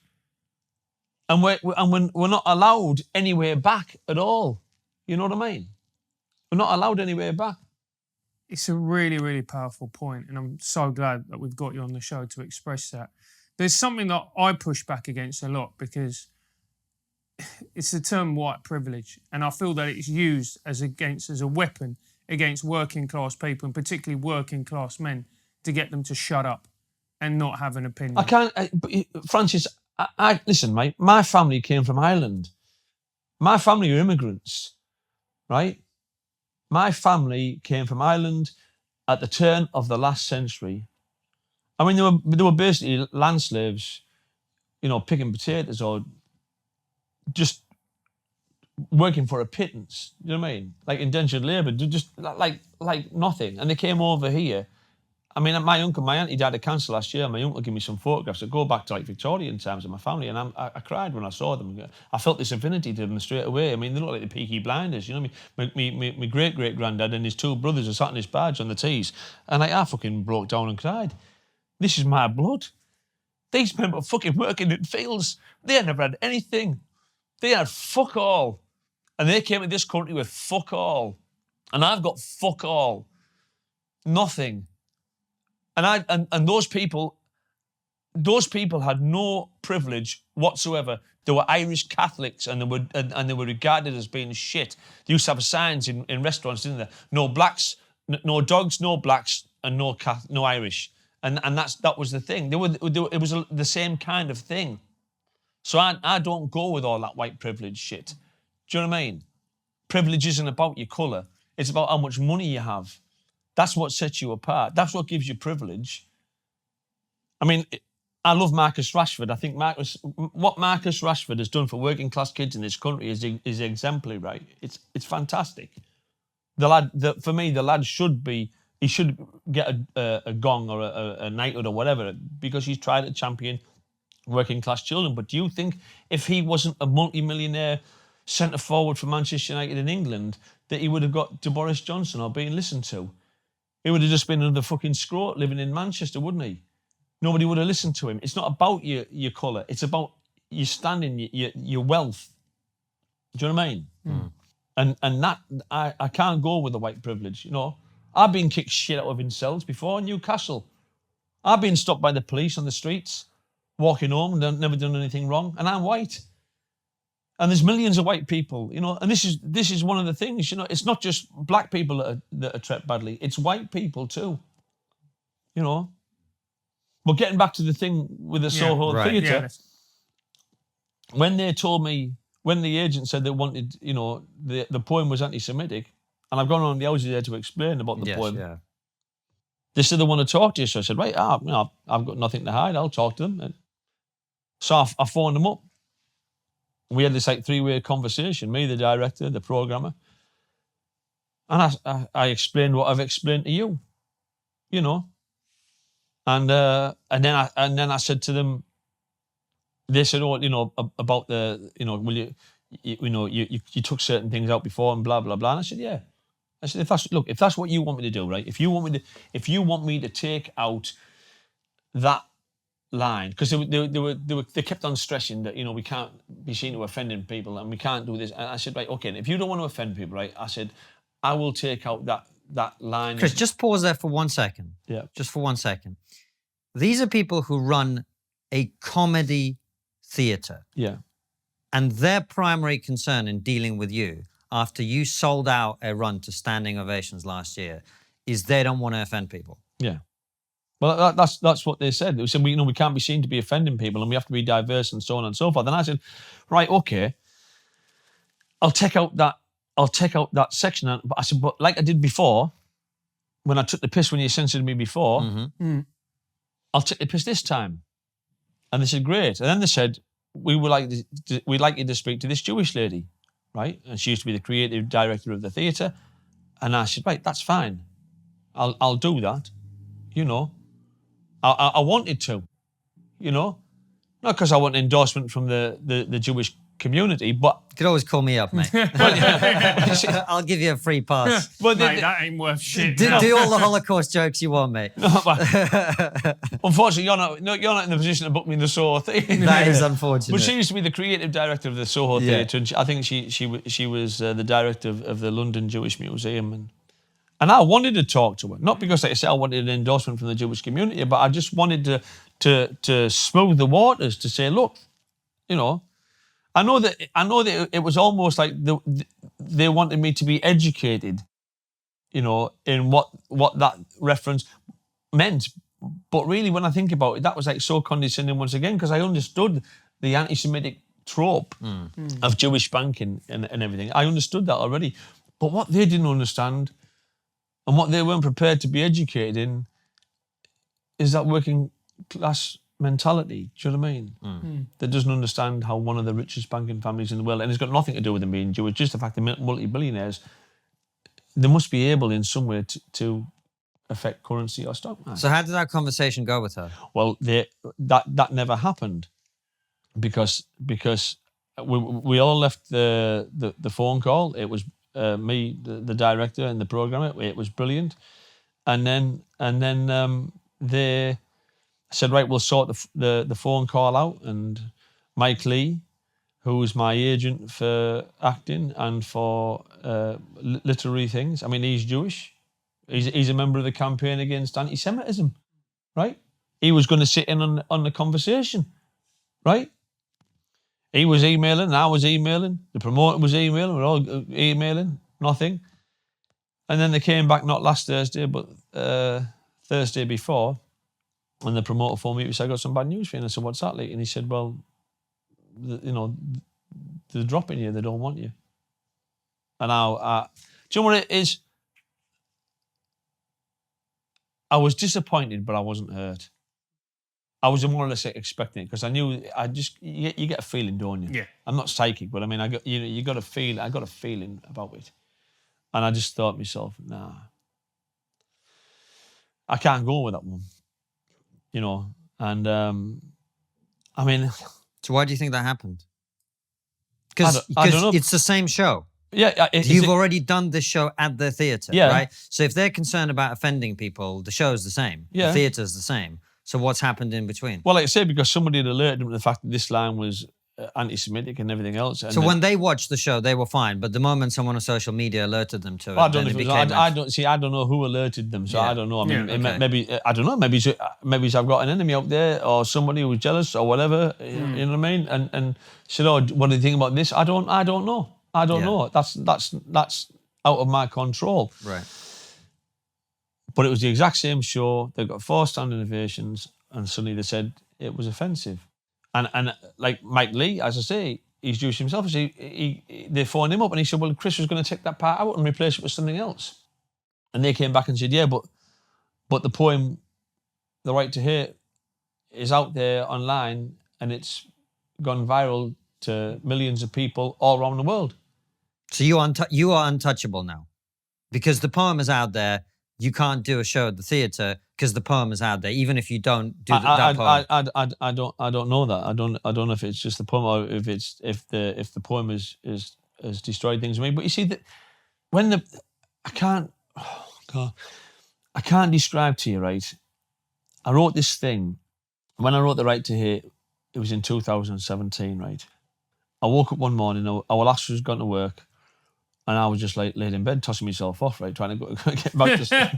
And we're not allowed anywhere back at all. You know what I mean? We're not allowed anywhere back. It's a really, really powerful point, and I'm so glad that we've got you on the show to express that. There's something that I push back against a lot because it's the term white privilege, and I feel that it's used as a weapon against working class people, and particularly working class men, to get them to shut up and not have an opinion. I can't, Francis. Listen, mate. My family came from Ireland. My family are immigrants, right? My family came from Ireland at the turn of the last century. I mean, they were basically land slaves, you know, picking potatoes or just working for a pittance. You know what I mean? Like indentured labour, just like nothing. And they came over here. I mean, my auntie died of cancer last year. My uncle gave me some photographs that go back to like Victorian times of my family, and I cried when I saw them. I felt this affinity to them straight away. I mean, they look like the Peaky Blinders, you know what I mean? My great-great-granddad and his 2 brothers are sat in his barge on the tees, and I fucking broke down and cried. This is my blood. These men were fucking working in fields. They had never had anything. They had fuck all. And they came to this country with fuck all. And I've got fuck all. Nothing. And those people had no privilege whatsoever. They were Irish Catholics, and they were regarded as being shit. They used to have signs in restaurants, didn't they? No blacks, no dogs, no blacks, and no Irish. And that was the thing. It was the same kind of thing. So I don't go with all that white privilege shit. Do you know what I mean? Privilege isn't about your colour. It's about how much money you have. That's what sets you apart. That's what gives you privilege. I mean, I love Marcus Rashford. I think what Marcus Rashford has done for working class kids in this country is exemplary, right? It's fantastic. For me, the lad should get a gong or a knighthood or whatever, because he's tried to champion working class children. But do you think if he wasn't a multi-millionaire centre forward for Manchester United in England, that he would have got to Boris Johnson or been listened to? He would have just been another fucking scrot living in Manchester, wouldn't he? Nobody would have listened to him. It's not about your colour. It's about your standing, your wealth. Do you know what I mean? Mm. And that, I can't go with the white privilege, you know. I've been kicked shit out of in cells before in Newcastle. I've been stopped by the police on the streets, walking home and never done anything wrong, and I'm white. And there's millions of white people, you know, and this is one of the things, you know, it's not just black people that are treated badly, it's white people too, you know. But getting back to the thing with the Soho Theatre, when they told me, when the agent said they wanted, you know, the poem was anti-Semitic, and I've gone on the houses there to explain about the poem. Yeah. They said they want to talk to you, so I said, right, you know, I've got nothing to hide, I'll talk to them. And so I phoned them up. We had this like 3-way conversation, me, the director, the programmer, and I explained what I've explained to you, you know, and then I said to them, they said, oh, you know, about the, you know, will you took certain things out before and blah blah blah. And I said, yeah. I said, if that's what you want me to do, right? If you want me to take out that line, because they kept on stressing that, you know, we can't be seen to offending people and we can't do this. And I said, right, okay, if you don't want to offend people, right, I said, I will take out that line. Chris, just pause there for 1 second. Yeah. Just for 1 second. These are people who run a comedy theatre. Yeah. And their primary concern in dealing with you after you sold out a run to standing ovations last year is they don't want to offend people. Yeah. Well, that's what they said. They said, we can't be seen to be offending people and we have to be diverse and so on and so forth. And I said, right, okay, I'll take out that section. But I said, but like I did before, when I took the piss when you censored me before, I'll take the piss this time. And they said, great. And then they said, we'd like you to speak to this Jewish lady, right? And she used to be the creative director of the theatre. And I said, right, that's fine. I'll do that, you know. I wanted to, you know, not because I want an endorsement from the Jewish community, but... You could always call me up, mate. I'll give you a free pass. Mate, that ain't worth shit. Do all the Holocaust jokes you want, mate. Unfortunately, you're not in the position to book me in the Soho Theatre. That is unfortunate. But she used to be the creative director of the Soho Theatre, and I think she was the director of the London Jewish Museum, and I wanted to talk to her, not because, like I said, I wanted an endorsement from the Jewish community, but I just wanted to smooth the waters, to say, look, you know, I know that it was almost like they wanted me to be educated, you know, in what that reference meant. But really, when I think about it, that was like so condescending once again, because I understood the anti-Semitic trope of Jewish banking and everything. I understood that already. But what they didn't understand and what they weren't prepared to be educated in is that working class mentality. Do you know what I mean? That doesn't understand how one of the richest banking families in the world, and it's got nothing to do with them being Jewish, just the fact they're multi-billionaires, they must be able in some way to affect currency or stock market. So how did that conversation go with her? Well, that never happened because we all left the phone call. It was me, the director and the programmer. It was brilliant, and then they said, right, we'll sort the phone call out. And Mike Lee who's my agent for acting and for literary things. I mean, he's Jewish. He's a member of the campaign against anti-Semitism, right? He was going to sit in on the conversation, right? He was emailing, I was emailing, the promoter was emailing, we're all emailing, nothing. And then they came back, not last Thursday, but Thursday before, and the promoter phoned me, he said, I got some bad news for you. And I said, what's that like? And he said, well, they're dropping you, they don't want you. And do you know what it is? I was disappointed, but I wasn't hurt. I was more or less expecting it because I knew you get a feeling, don't you? Yeah. I'm not psychic, but I mean, I got a feel. I got a feeling about it, and I just thought to myself, nah, I can't go with that one, And I mean, So why do you think that happened? I Because don't know. it's the same show. Yeah, You've already done this show at the theatre, Yeah. right? So if they're concerned about offending people, the show's the same. Yeah. The theatre's the same. So what's happened in between? Well, like I said, because somebody had alerted them to the fact that this line was anti-Semitic and everything else. And So when they watched the show, they were fine. But the moment someone on social media alerted them to it, I don't then know it if became... I don't know who alerted them, so Yeah. I don't know. I mean, Yeah, okay. maybe I don't know. Maybe I've got an enemy out there, or somebody who's jealous, or whatever. You know what I mean? And said, "Oh, what do you think about this?" I don't know. I don't Yeah. know. That's out of my control. Right. But it was the exact same show. They got 4 standing ovations, and suddenly they said it was offensive. And like McGlade, as I say, he's Jewish himself. So they phoned him up and he said, well, Chris was going to take that part out and replace it with something else. And they came back and said, yeah, but the poem, The Right to Hate, is out there online and it's gone viral to millions of people all around the world. So you are untouchable now. Because the poem is out there, you can't do a show at the theatre because the poem is out there, even if you don't do that poem. I don't know that. I don't know if it's just the poem or if the poem has destroyed things in me. But you see that when I can't describe to you, right? I wrote this thing. When I wrote The Right to Hate, it was in 2017, right? I woke up one morning, our last was gone to work, and I was just laid in bed, tossing myself off, right, trying to get back to sleep.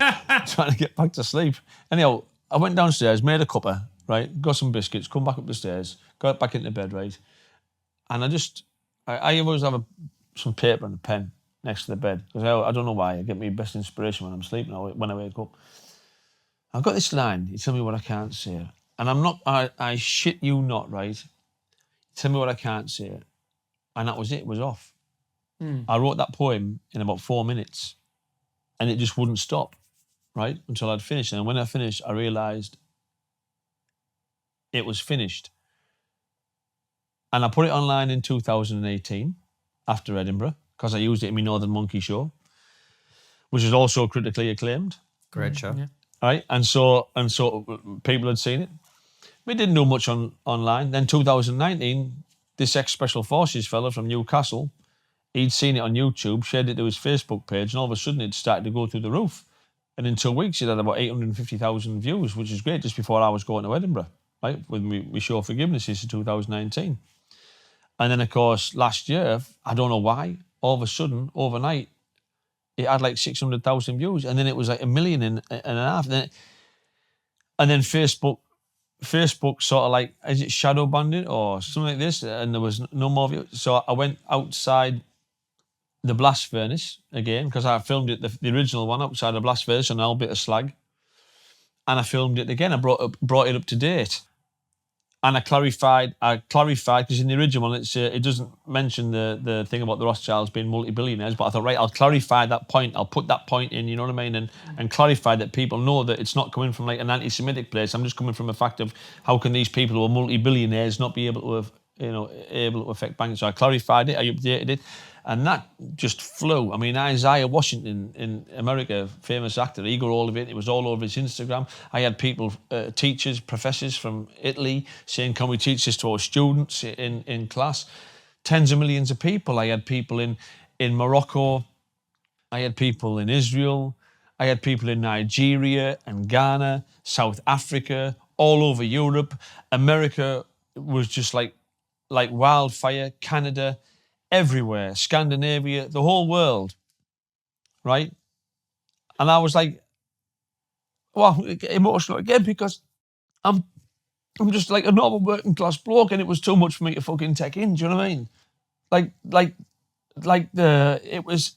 Trying to get back to sleep. Anyhow, I went downstairs, made a cuppa, right, got some biscuits, come back up the stairs, got back into bed, right, and I always have some paper and a pen next to the bed because I don't know why. I get my best inspiration when I'm sleeping or when I wake up. I've got this line. You tell me what I can't say, and I'm not. I shit you not, right. Tell me what I can't say, and that was it. It was off. I wrote that poem in about 4 minutes and it just wouldn't stop, right, until I'd finished. And when I finished, I realised it was finished. And I put it online in 2018 after Edinburgh because I used it in my Northern Monkey show, which is also critically acclaimed. Great show. Yeah. Right? And so people had seen it. We didn't do much online. Then 2019, this ex-Special Forces fella from Newcastle, he'd seen it on YouTube, shared it to his Facebook page, and all of a sudden it started to go through the roof. And in 2 weeks, it had about 850,000 views, which is great, just before I was going to Edinburgh, right, with my show Forgiveness in 2019. And then, of course, last year, I don't know why, all of a sudden, overnight, it had like 600,000 views, and then it was like 1.5 million and a half. And then Facebook sort of like, is it shadow banned it or something like this? And there was no more views. So I went outside the blast furnace again because I filmed it, the original one, outside the blast furnace on an old bit of slag, and I filmed it again. I brought it up to date, and I clarified because in the original one it doesn't mention the thing about the Rothschilds being multi-billionaires, but I thought, right, I'll clarify that point. I'll put that point in, you know what I mean, and clarify that people know that it's not coming from like an anti-Semitic place. I'm just coming from a fact of how can these people who are multi-billionaires not be able to affect banking. So I clarified it, I updated it. And that just flew. I mean, Isaiah Washington in America, famous actor, he got all of it. It was all over his Instagram. I had people, teachers, professors from Italy saying, can we teach this to our students in class? Tens of millions of people. I had people in Morocco. I had people in Israel. I had people in Nigeria and Ghana, South Africa, all over Europe. America was just like like wildfire, Canada, everywhere, Scandinavia, the whole world, right? And I was like, well, emotional again because I'm just like a normal working class bloke, and it was too much for me to fucking take in. Do you know what I mean?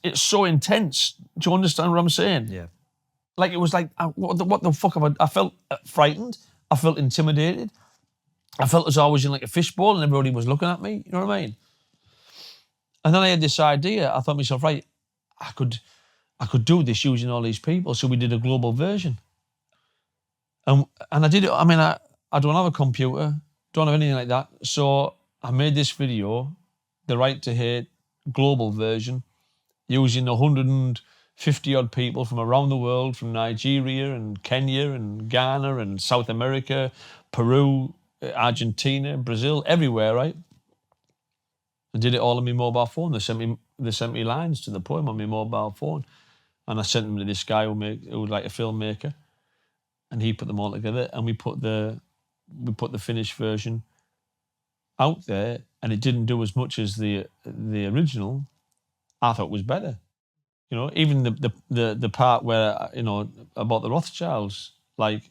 It's so intense. Do you understand what I'm saying? Yeah. Like it was like, what the fuck have I felt frightened. I felt intimidated. I felt as though I was in like a fishbowl and everybody was looking at me. You know what I mean? And then I had this idea. I thought to myself, right, I could do this using all these people. So we did a global version. And I did it. I mean, I don't have a computer, don't have anything like that. So I made this video, the Right to Hate global version, using 150 odd people from around the world, from Nigeria and Kenya and Ghana and South America, Peru, Argentina, Brazil, everywhere, right? I did it all on my mobile phone. They sent me lines to the poem on my mobile phone, and I sent them to this guy who was like a filmmaker, and he put them all together, and we put the finished version out there, and it didn't do as much as the original. I thought it was better. You know, even the part where, you know, about the Rothschilds, like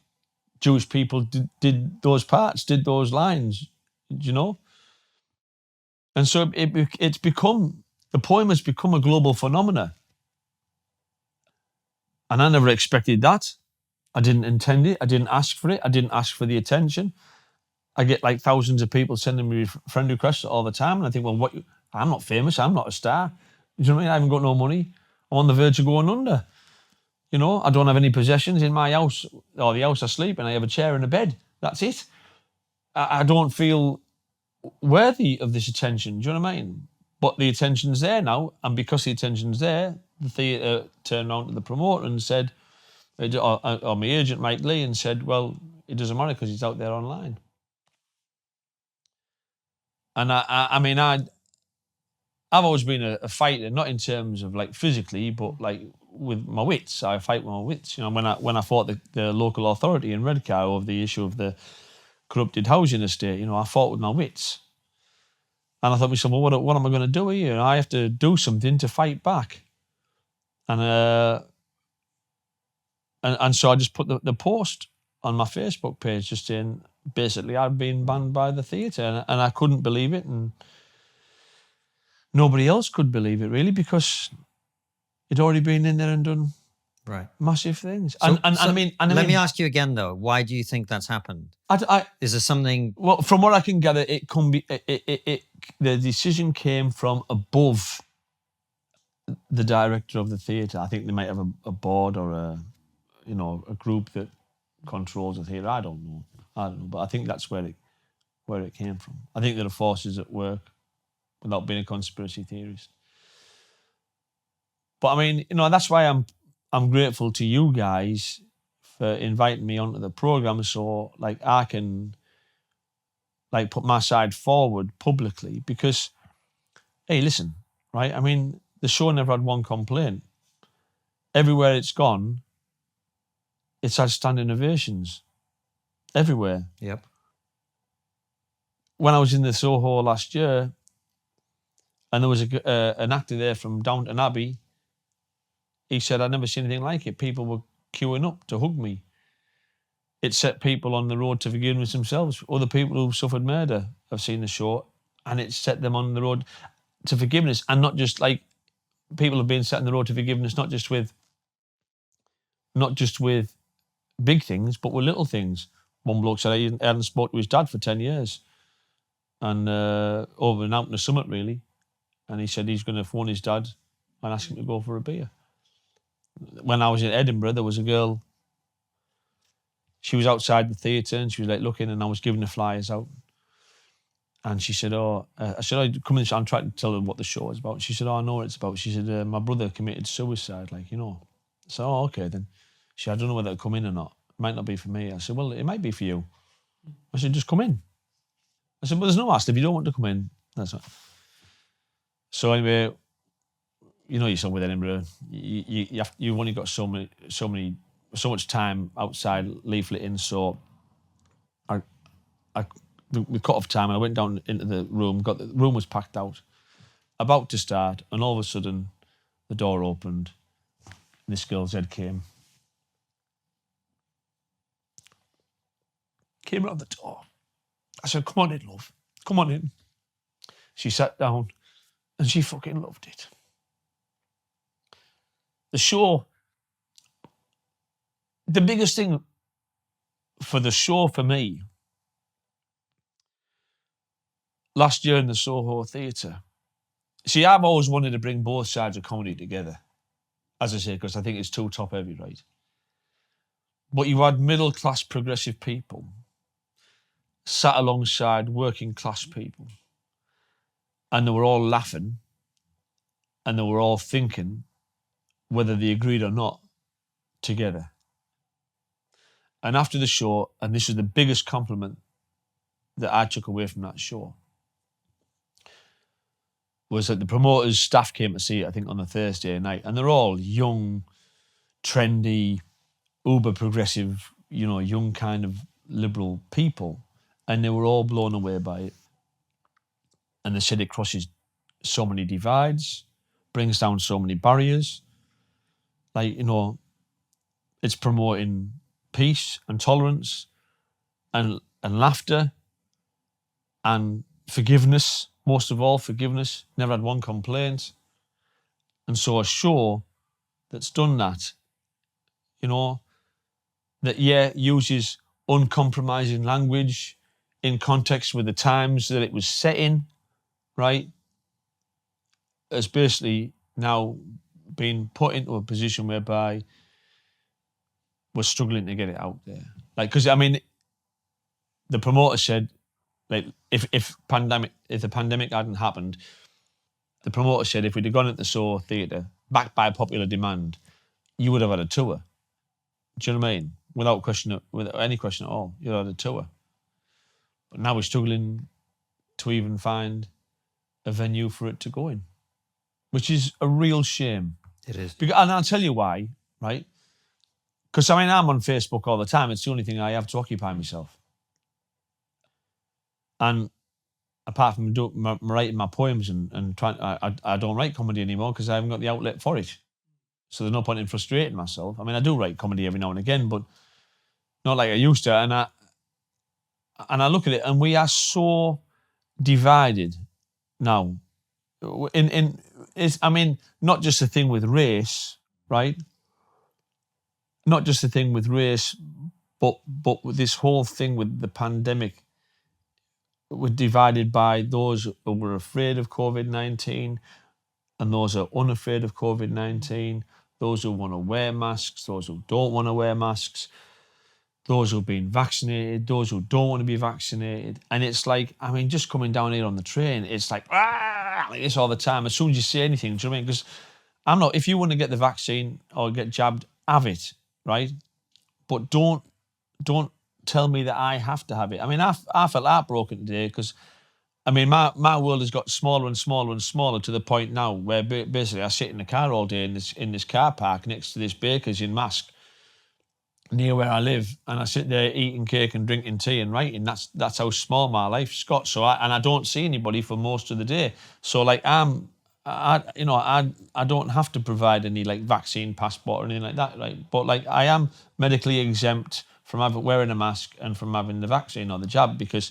Jewish people did those parts, did those lines, you know? And so it's become, the poem has become a global phenomena. And I never expected that. I didn't intend it. I didn't ask for it. I didn't ask for the attention. I get like thousands of people sending me friend requests all the time. And I think, well, I'm not famous. I'm not a star. You know what I mean? I haven't got no money. I'm on the verge of going under. You know, I don't have any possessions in my house or the house I sleep in. I have a chair and a bed. That's it. I don't feel worthy of this attention. Do you know what I mean? But the attention's there now. And because the attention's there, the theatre turned around to the promoter and said, or my agent, McGlade, and said, well, it doesn't matter because he's out there online. And I mean, I've always been a fighter, not in terms of like physically, but like with my wits. I fight with my wits. You know, when I fought the local authority in Redcar over the issue of the corrupted housing estate, you know, I fought with my wits. And I thought to myself, well, what am I going to do here? And I have to do something to fight back. And so I just put the post on my Facebook page, just saying, basically, I've been banned by the theatre, and I couldn't believe it, and nobody else could believe it, really, because it'd already been in there and done massive things. Let me ask you again, though. Why do you think that's happened? Is there something? Well, from what I can gather, it can be. The decision came from above the director of the theatre. I think they might have a board or a group that controls the theatre. I don't know, but I think that's where it came from. I think there are forces at work, without being a conspiracy theorist. But I mean, you know, that's why I'm grateful to you guys for inviting me onto the program, so like I can like put my side forward publicly, because hey, listen, right? I mean, the show never had one complaint. Everywhere it's gone, it's had standing ovations. Everywhere. Yep. When I was in the Soho last year, and there was an actor there from Downton Abbey, he said, I'd never seen anything like it. People were queuing up to hug me. It set people on the road to forgiveness themselves. Other people who've suffered murder have seen the show, and it set them on the road to forgiveness. And not just like people have been set on the road to forgiveness, not just with big things, but with little things. One bloke said he hadn't spoken to his dad for 10 years, and over and out in the summit, really. And he said he's going to phone his dad and ask him to go for a beer. When I was in Edinburgh, there was a girl. She was outside the theatre and she was like looking, and I was giving the flyers out. And she said, I said, come in. I'm trying to tell her what the show is about. She said, I know what it's about. She said, my brother committed suicide, like, you know. So, okay, then. She said, I don't know whether to come in or not. It might not be for me. I said, well, it might be for you. I said, just come in. I said, well, there's no ask. If you don't want to come in, that's right. So anyway, you know yourself with Edinburgh, you've only got so much time outside leafleting. So the we cut off time, and I went down into the room. The room was packed out, about to start, and all of a sudden, the door opened. And this girl's head came around the door. I said, "Come on in, love. Come on in." She sat down, and she fucking loved it. The show, the biggest thing for the show for me, last year in the Soho Theatre, see, I've always wanted to bring both sides of comedy together, as I say, because I think it's too top heavy, right? But you had middle class progressive people sat alongside working class people, and they were all laughing, and they were all thinking, whether they agreed or not, together. And after the show, and this is the biggest compliment that I took away from that show, was that the promoters' staff came to see it, I think, on the Thursday night, and they're all young, trendy, uber progressive, young kind of liberal people, and they were all blown away by it. And they said it crosses so many divides, brings down so many barriers. Like, it's promoting peace and tolerance and laughter and forgiveness. Most of all, forgiveness. Never had one complaint. And so a show that's done that, that uses uncompromising language in context with the times that it was set in, right, has basically now been put into a position whereby we're struggling to get it out there. Like, because the promoter said, like, if the pandemic hadn't happened, the promoter said if we'd have gone into the Soho Theatre, backed by popular demand, you would have had a tour. Do you know what I mean? Without any question at all, you'd have had a tour. But now we're struggling to even find a venue for it to go in, which is a real shame. It is. And I'll tell you why, right? Because I'm on Facebook all the time. It's the only thing I have to occupy myself. And apart from writing my poems and trying, I don't write comedy anymore because I haven't got the outlet for it. So there's no point in frustrating myself. I do write comedy every now and again, but not like I used to. And I look at it, and we are so divided now. Not just a thing with race, right? Not just a thing with race, but with this whole thing with the pandemic. We're divided by those who were afraid of COVID-19 and those who are unafraid of COVID-19, those who want to wear masks, those who don't want to wear masks, those who've been vaccinated, those who don't want to be vaccinated. And it's like, just coming down here on the train, it's like this all the time. As soon as you say anything, do you know what I mean? Because if you want to get the vaccine or get jabbed, have it, right? But don't tell me that I have to have it. I felt heartbroken today because, my world has got smaller and smaller and smaller to the point now where basically I sit in the car all day in this car park next to this baker's in Mask, near where I live, and I sit there eating cake and drinking tea and writing. That's how small my life's got. So I don't see anybody for most of the day. So like I don't have to provide any like vaccine passport or anything like that, right? But like I am medically exempt from wearing a mask and from having the vaccine or the jab because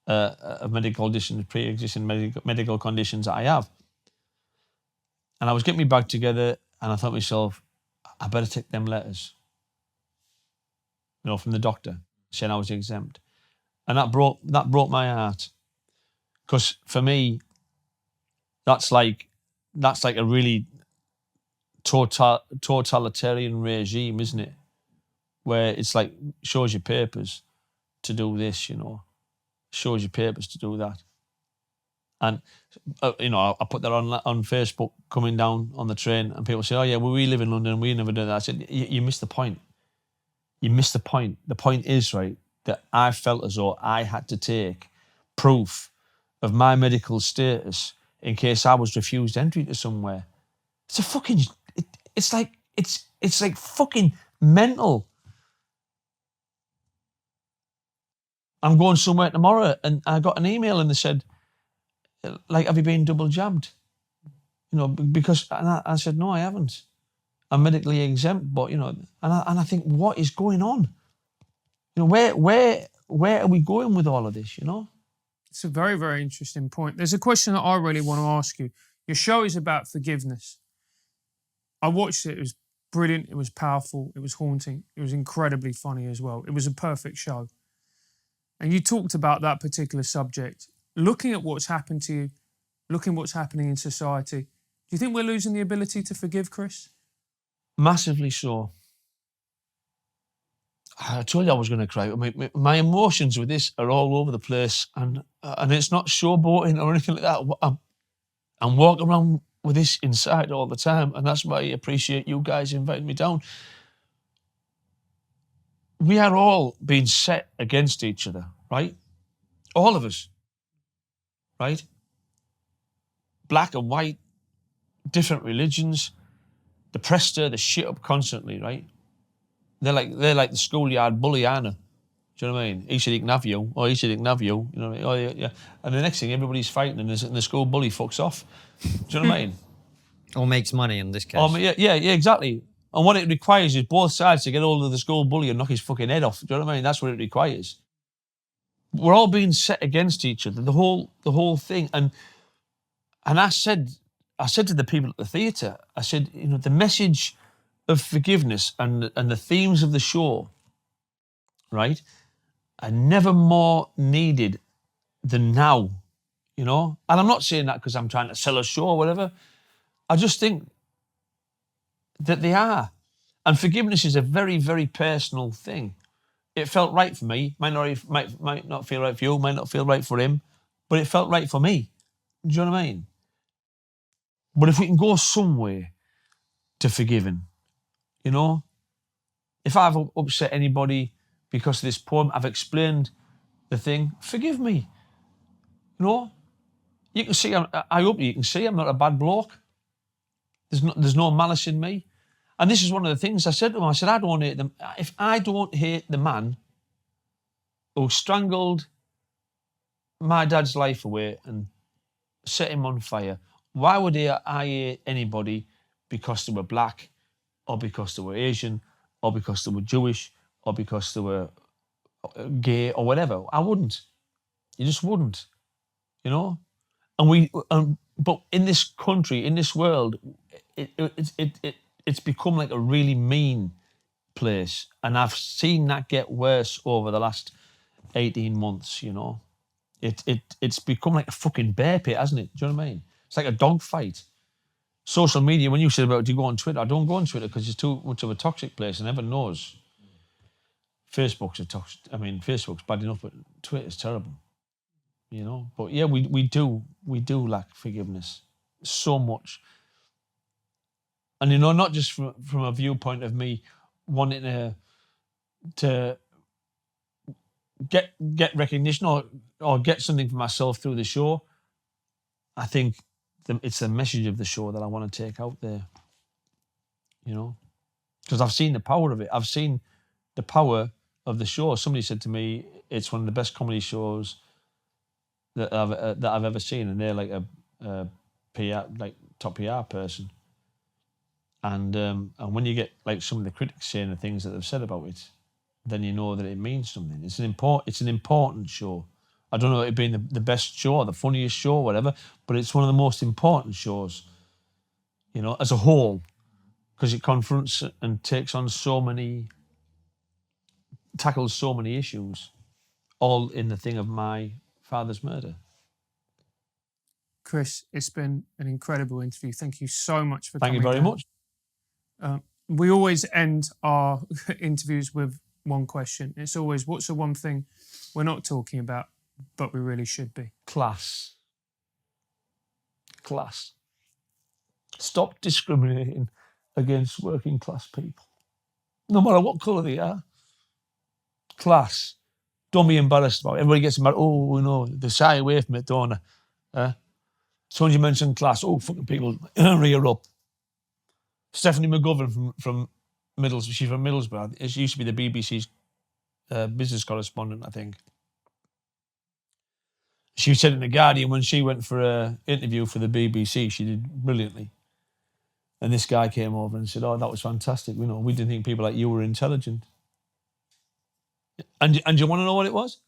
of medical conditions, pre-existing medical conditions that I have. And I was getting my bag together, and I thought to myself, I better take them letters, from the doctor saying I was exempt, and that broke my heart, because for me, that's like a really totalitarian regime, isn't it? Where it's like shows you papers to do this, shows you papers to do that, and I put that on Facebook coming down on the train, and people say, "Oh yeah, well, we live in London, we never do that." I said, "You missed the point. You missed the point. The point is, right, that I felt as though I had to take proof of my medical status in case I was refused entry to somewhere. It's a fucking. It's like fucking mental." I'm going somewhere tomorrow, and I got an email and they said, like, have you been double jabbed? You know, because, and I said, no, I haven't. I'm medically exempt, but, you know, and I think, what is going on? You know, where are we going with all of this, you know? It's a very, very interesting point. There's a question that I really want to ask you. Your show is about forgiveness. I watched it. It was brilliant. It was powerful. It was haunting. It was incredibly funny as well. It was a perfect show. And you talked about that particular subject. Looking at what's happened to you, looking what's happening in society, do you think we're losing the ability to forgive, Chris? Massively so. I told you I was going to cry. I mean, my emotions with this are all over the place, and it's not showboating or anything like that. I'm walking around with this inside all the time, and that's why I appreciate you guys inviting me down. We are all being set against each other, right? All of us, right? Black and white, different religions. The press stir the shit up constantly, right? They're like the schoolyard bully, Anna. Do you know what I mean? He said he can have you, or he said he can have you. You know what I mean? Oh, yeah, yeah. And the next thing, everybody's fighting, and the school bully fucks off. Do you know what I mean? Or makes money in this case. Yeah, exactly. And what it requires is both sides to get hold of the school bully and knock his fucking head off. Do you know what I mean? That's what it requires. We're all being set against each other, the whole thing. And I said to the people at the theatre, I said, you know, the message of forgiveness and the themes of the show, right, are never more needed than now, you know? And I'm not saying that because I'm trying to sell a show or whatever. I just think that they are. And forgiveness is a very, very personal thing. It felt right for me. Might not feel right for you, might not feel right for him, but it felt right for me. Do you know what I mean? But if we can go somewhere to forgiving, you know, if I've upset anybody because of this poem, I've explained the thing, forgive me. You know, you can see, I hope you can see I'm not a bad bloke. There's no malice in me. And this is one of the things I said to him. I said, I don't hate them. If I don't hate the man who strangled my dad's life away and set him on fire, why would I hate anybody because they were black, or because they were Asian, or because they were Jewish, or because they were gay, or whatever? I wouldn't. You just wouldn't, you know? But in this country, in this world, it's become like a really mean place, and I've seen that get worse over the last 18 months. You know, it's become like a fucking bear pit, hasn't it? Do you know what I mean? It's like a dog fight. Social media. When you said about, do you go on Twitter? I don't go on Twitter because it's too much of a toxic place, and everyone knows. Facebook's a toxic. I mean, Facebook's bad enough, but Twitter's terrible. You know, but yeah, we do lack forgiveness so much. And, you know, not just from a viewpoint of me wanting to get recognition or get something for myself through the show. I think it's the message of the show that I want to take out there, you know, because I've seen the power of it. I've seen the power of the show. Somebody said to me, it's one of the best comedy shows that I've ever seen, and they're like a PR, like top PR person. And when you get like some of the critics saying the things that they've said about it, then you know that it means something. It's an important show. I don't know if it being the best show or the funniest show or whatever, but it's one of the most important shows, you know, as a whole, because it confronts and tackles so many issues, all in the thing of my father's murder. Chris, it's been an incredible interview. Thank you so much for coming. Thank you very much. We always end our interviews with one question. It's always, what's the one thing we're not talking about, but we really should be? Class. Stop discriminating against working class people, no matter what colour they are. Class. Don't be embarrassed about it. Everybody gets embarrassed. Oh, no, they shy away from it, don't they? So when you mention class, oh, fucking people, rear up. Stephanie McGovern from Middlesbrough. She's from Middlesbrough. She used to be the BBC's business correspondent, I think. She said in The Guardian when she went for an interview for the BBC, she did brilliantly. And this guy came over and said, "Oh, that was fantastic. You know, we didn't think people like you were intelligent." And you want to know what it was?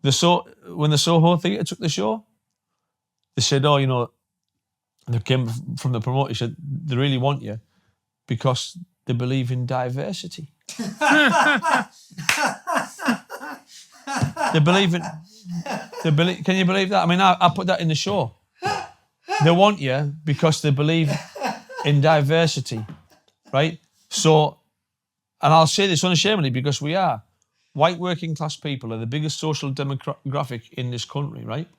When the Soho Theatre took the show, they said, "Oh, you know," they came from the promoter. He said, "They really want you because they believe in diversity." They believe in. Can you believe that? I mean, I put that in the show. They want you because they believe in diversity, right? So, and I'll say this unashamedly because we are. White working class people are the biggest social demographic in this country, right?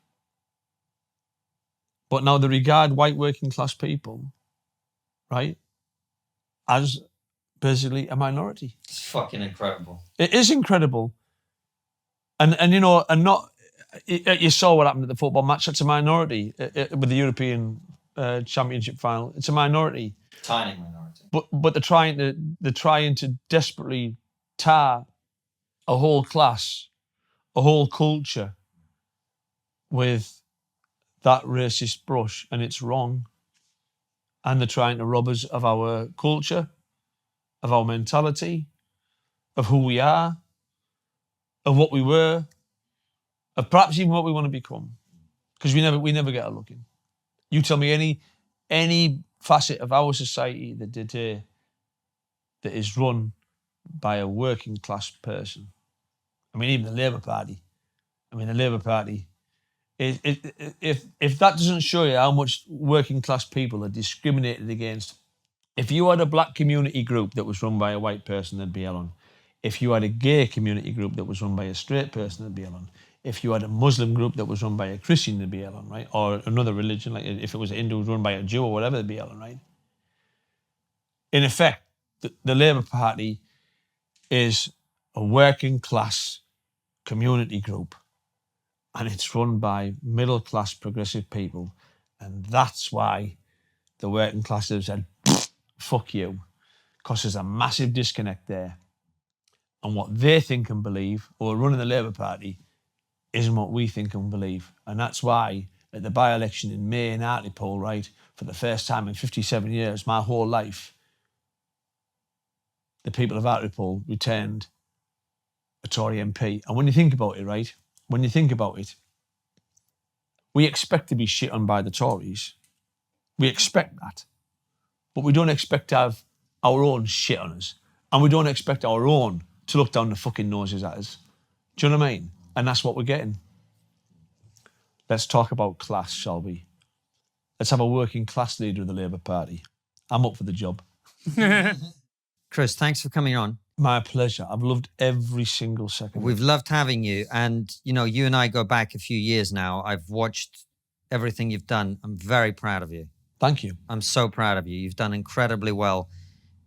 But now they regard white working class people, right, as basically a minority. It's fucking incredible. It is incredible. And you know, and not, you saw what happened at the football match. It's a minority with the European Championship final. It's a minority. Tiny minority. But they're trying to desperately tar a whole class, a whole culture with that racist brush, and it's wrong. And they're trying to rob us of our culture, of our mentality, of who we are, of what we were, of perhaps even what we want to become. Because we never get a look in. You tell me any facet of our society that is run by a working class person. I mean, even the Labour Party. If that doesn't show you how much working class people are discriminated against, if you had a black community group that was run by a white person, there'd be hell on. If you had a gay community group that was run by a straight person, there'd be hell on. If you had a Muslim group that was run by a Christian, there'd be hell on, right? Or another religion, like if it was a Hindu run by a Jew or whatever, there'd be hell on, right? In effect, the Labour Party is a working class community group, and it's run by middle class progressive people, and that's why the working class have said, "Fuck you," because there's a massive disconnect there, and what they think and believe, or running the Labour Party, isn't what we think and believe, and that's why at the by-election in May in Hartlepool, right, for the first time in 57 years, my whole life, the people of Hartlepool returned a Tory MP. And when you think about it, right, we expect to be shit on by the Tories. We expect that. But we don't expect to have our own shit on us. And we don't expect our own to look down the fucking noses at us. Do you know what I mean? And that's what we're getting. Let's talk about class, shall we? Let's have a working class leader of the Labour Party. I'm up for the job. Chris, thanks for coming on. My pleasure. I've loved every single second. We've loved having you. And, you know, you and I go back a few years now. I've watched everything you've done. I'm very proud of you. Thank you. I'm so proud of you. You've done incredibly well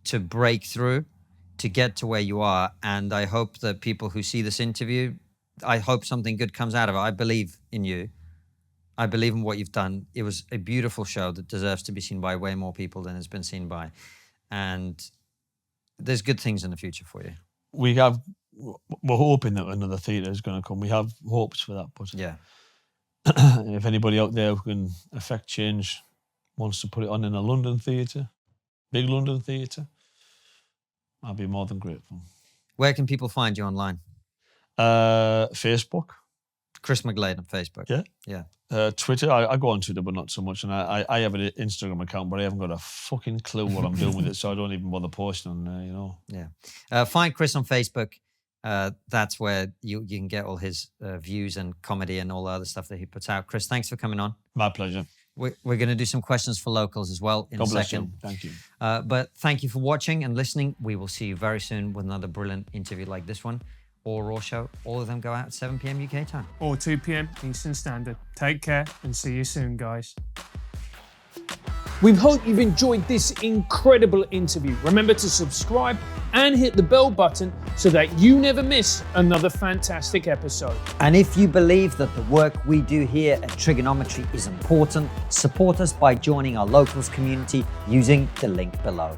to break through, to get to where you are. And I hope that people who see this interview, I hope something good comes out of it. I believe in you. I believe in what you've done. It was a beautiful show that deserves to be seen by way more people than it's been seen by. And there's good things in the future for you. We're hoping that another theatre is going to come. We have hopes for that. But yeah, if anybody out there who can affect change wants to put it on in a London theatre, big London theatre, I'll be more than grateful. Where can people find you online? Facebook. Chris McGlade on Facebook. Yeah. Yeah. Twitter, I go on Twitter, but not so much. And I have an Instagram account, but I haven't got a fucking clue what I'm doing with it, so I don't even bother posting on there, you know. Yeah. Find Chris on Facebook. That's where you can get all his views and comedy and all the other stuff that he puts out. Chris, thanks for coming on. My pleasure. We're going to do some questions for locals as well in a second. God bless you. Thank you. But thank you for watching and listening. We will see you very soon with another brilliant interview like this one. Or Raw Show. All of them go out at 7 p.m. UK time. Or 2 p.m. Eastern Standard. Take care and see you soon, guys. We hope you've enjoyed this incredible interview. Remember to subscribe and hit the bell button so that you never miss another fantastic episode. And if you believe that the work we do here at TRIGGERnometry is important, support us by joining our locals community using the link below.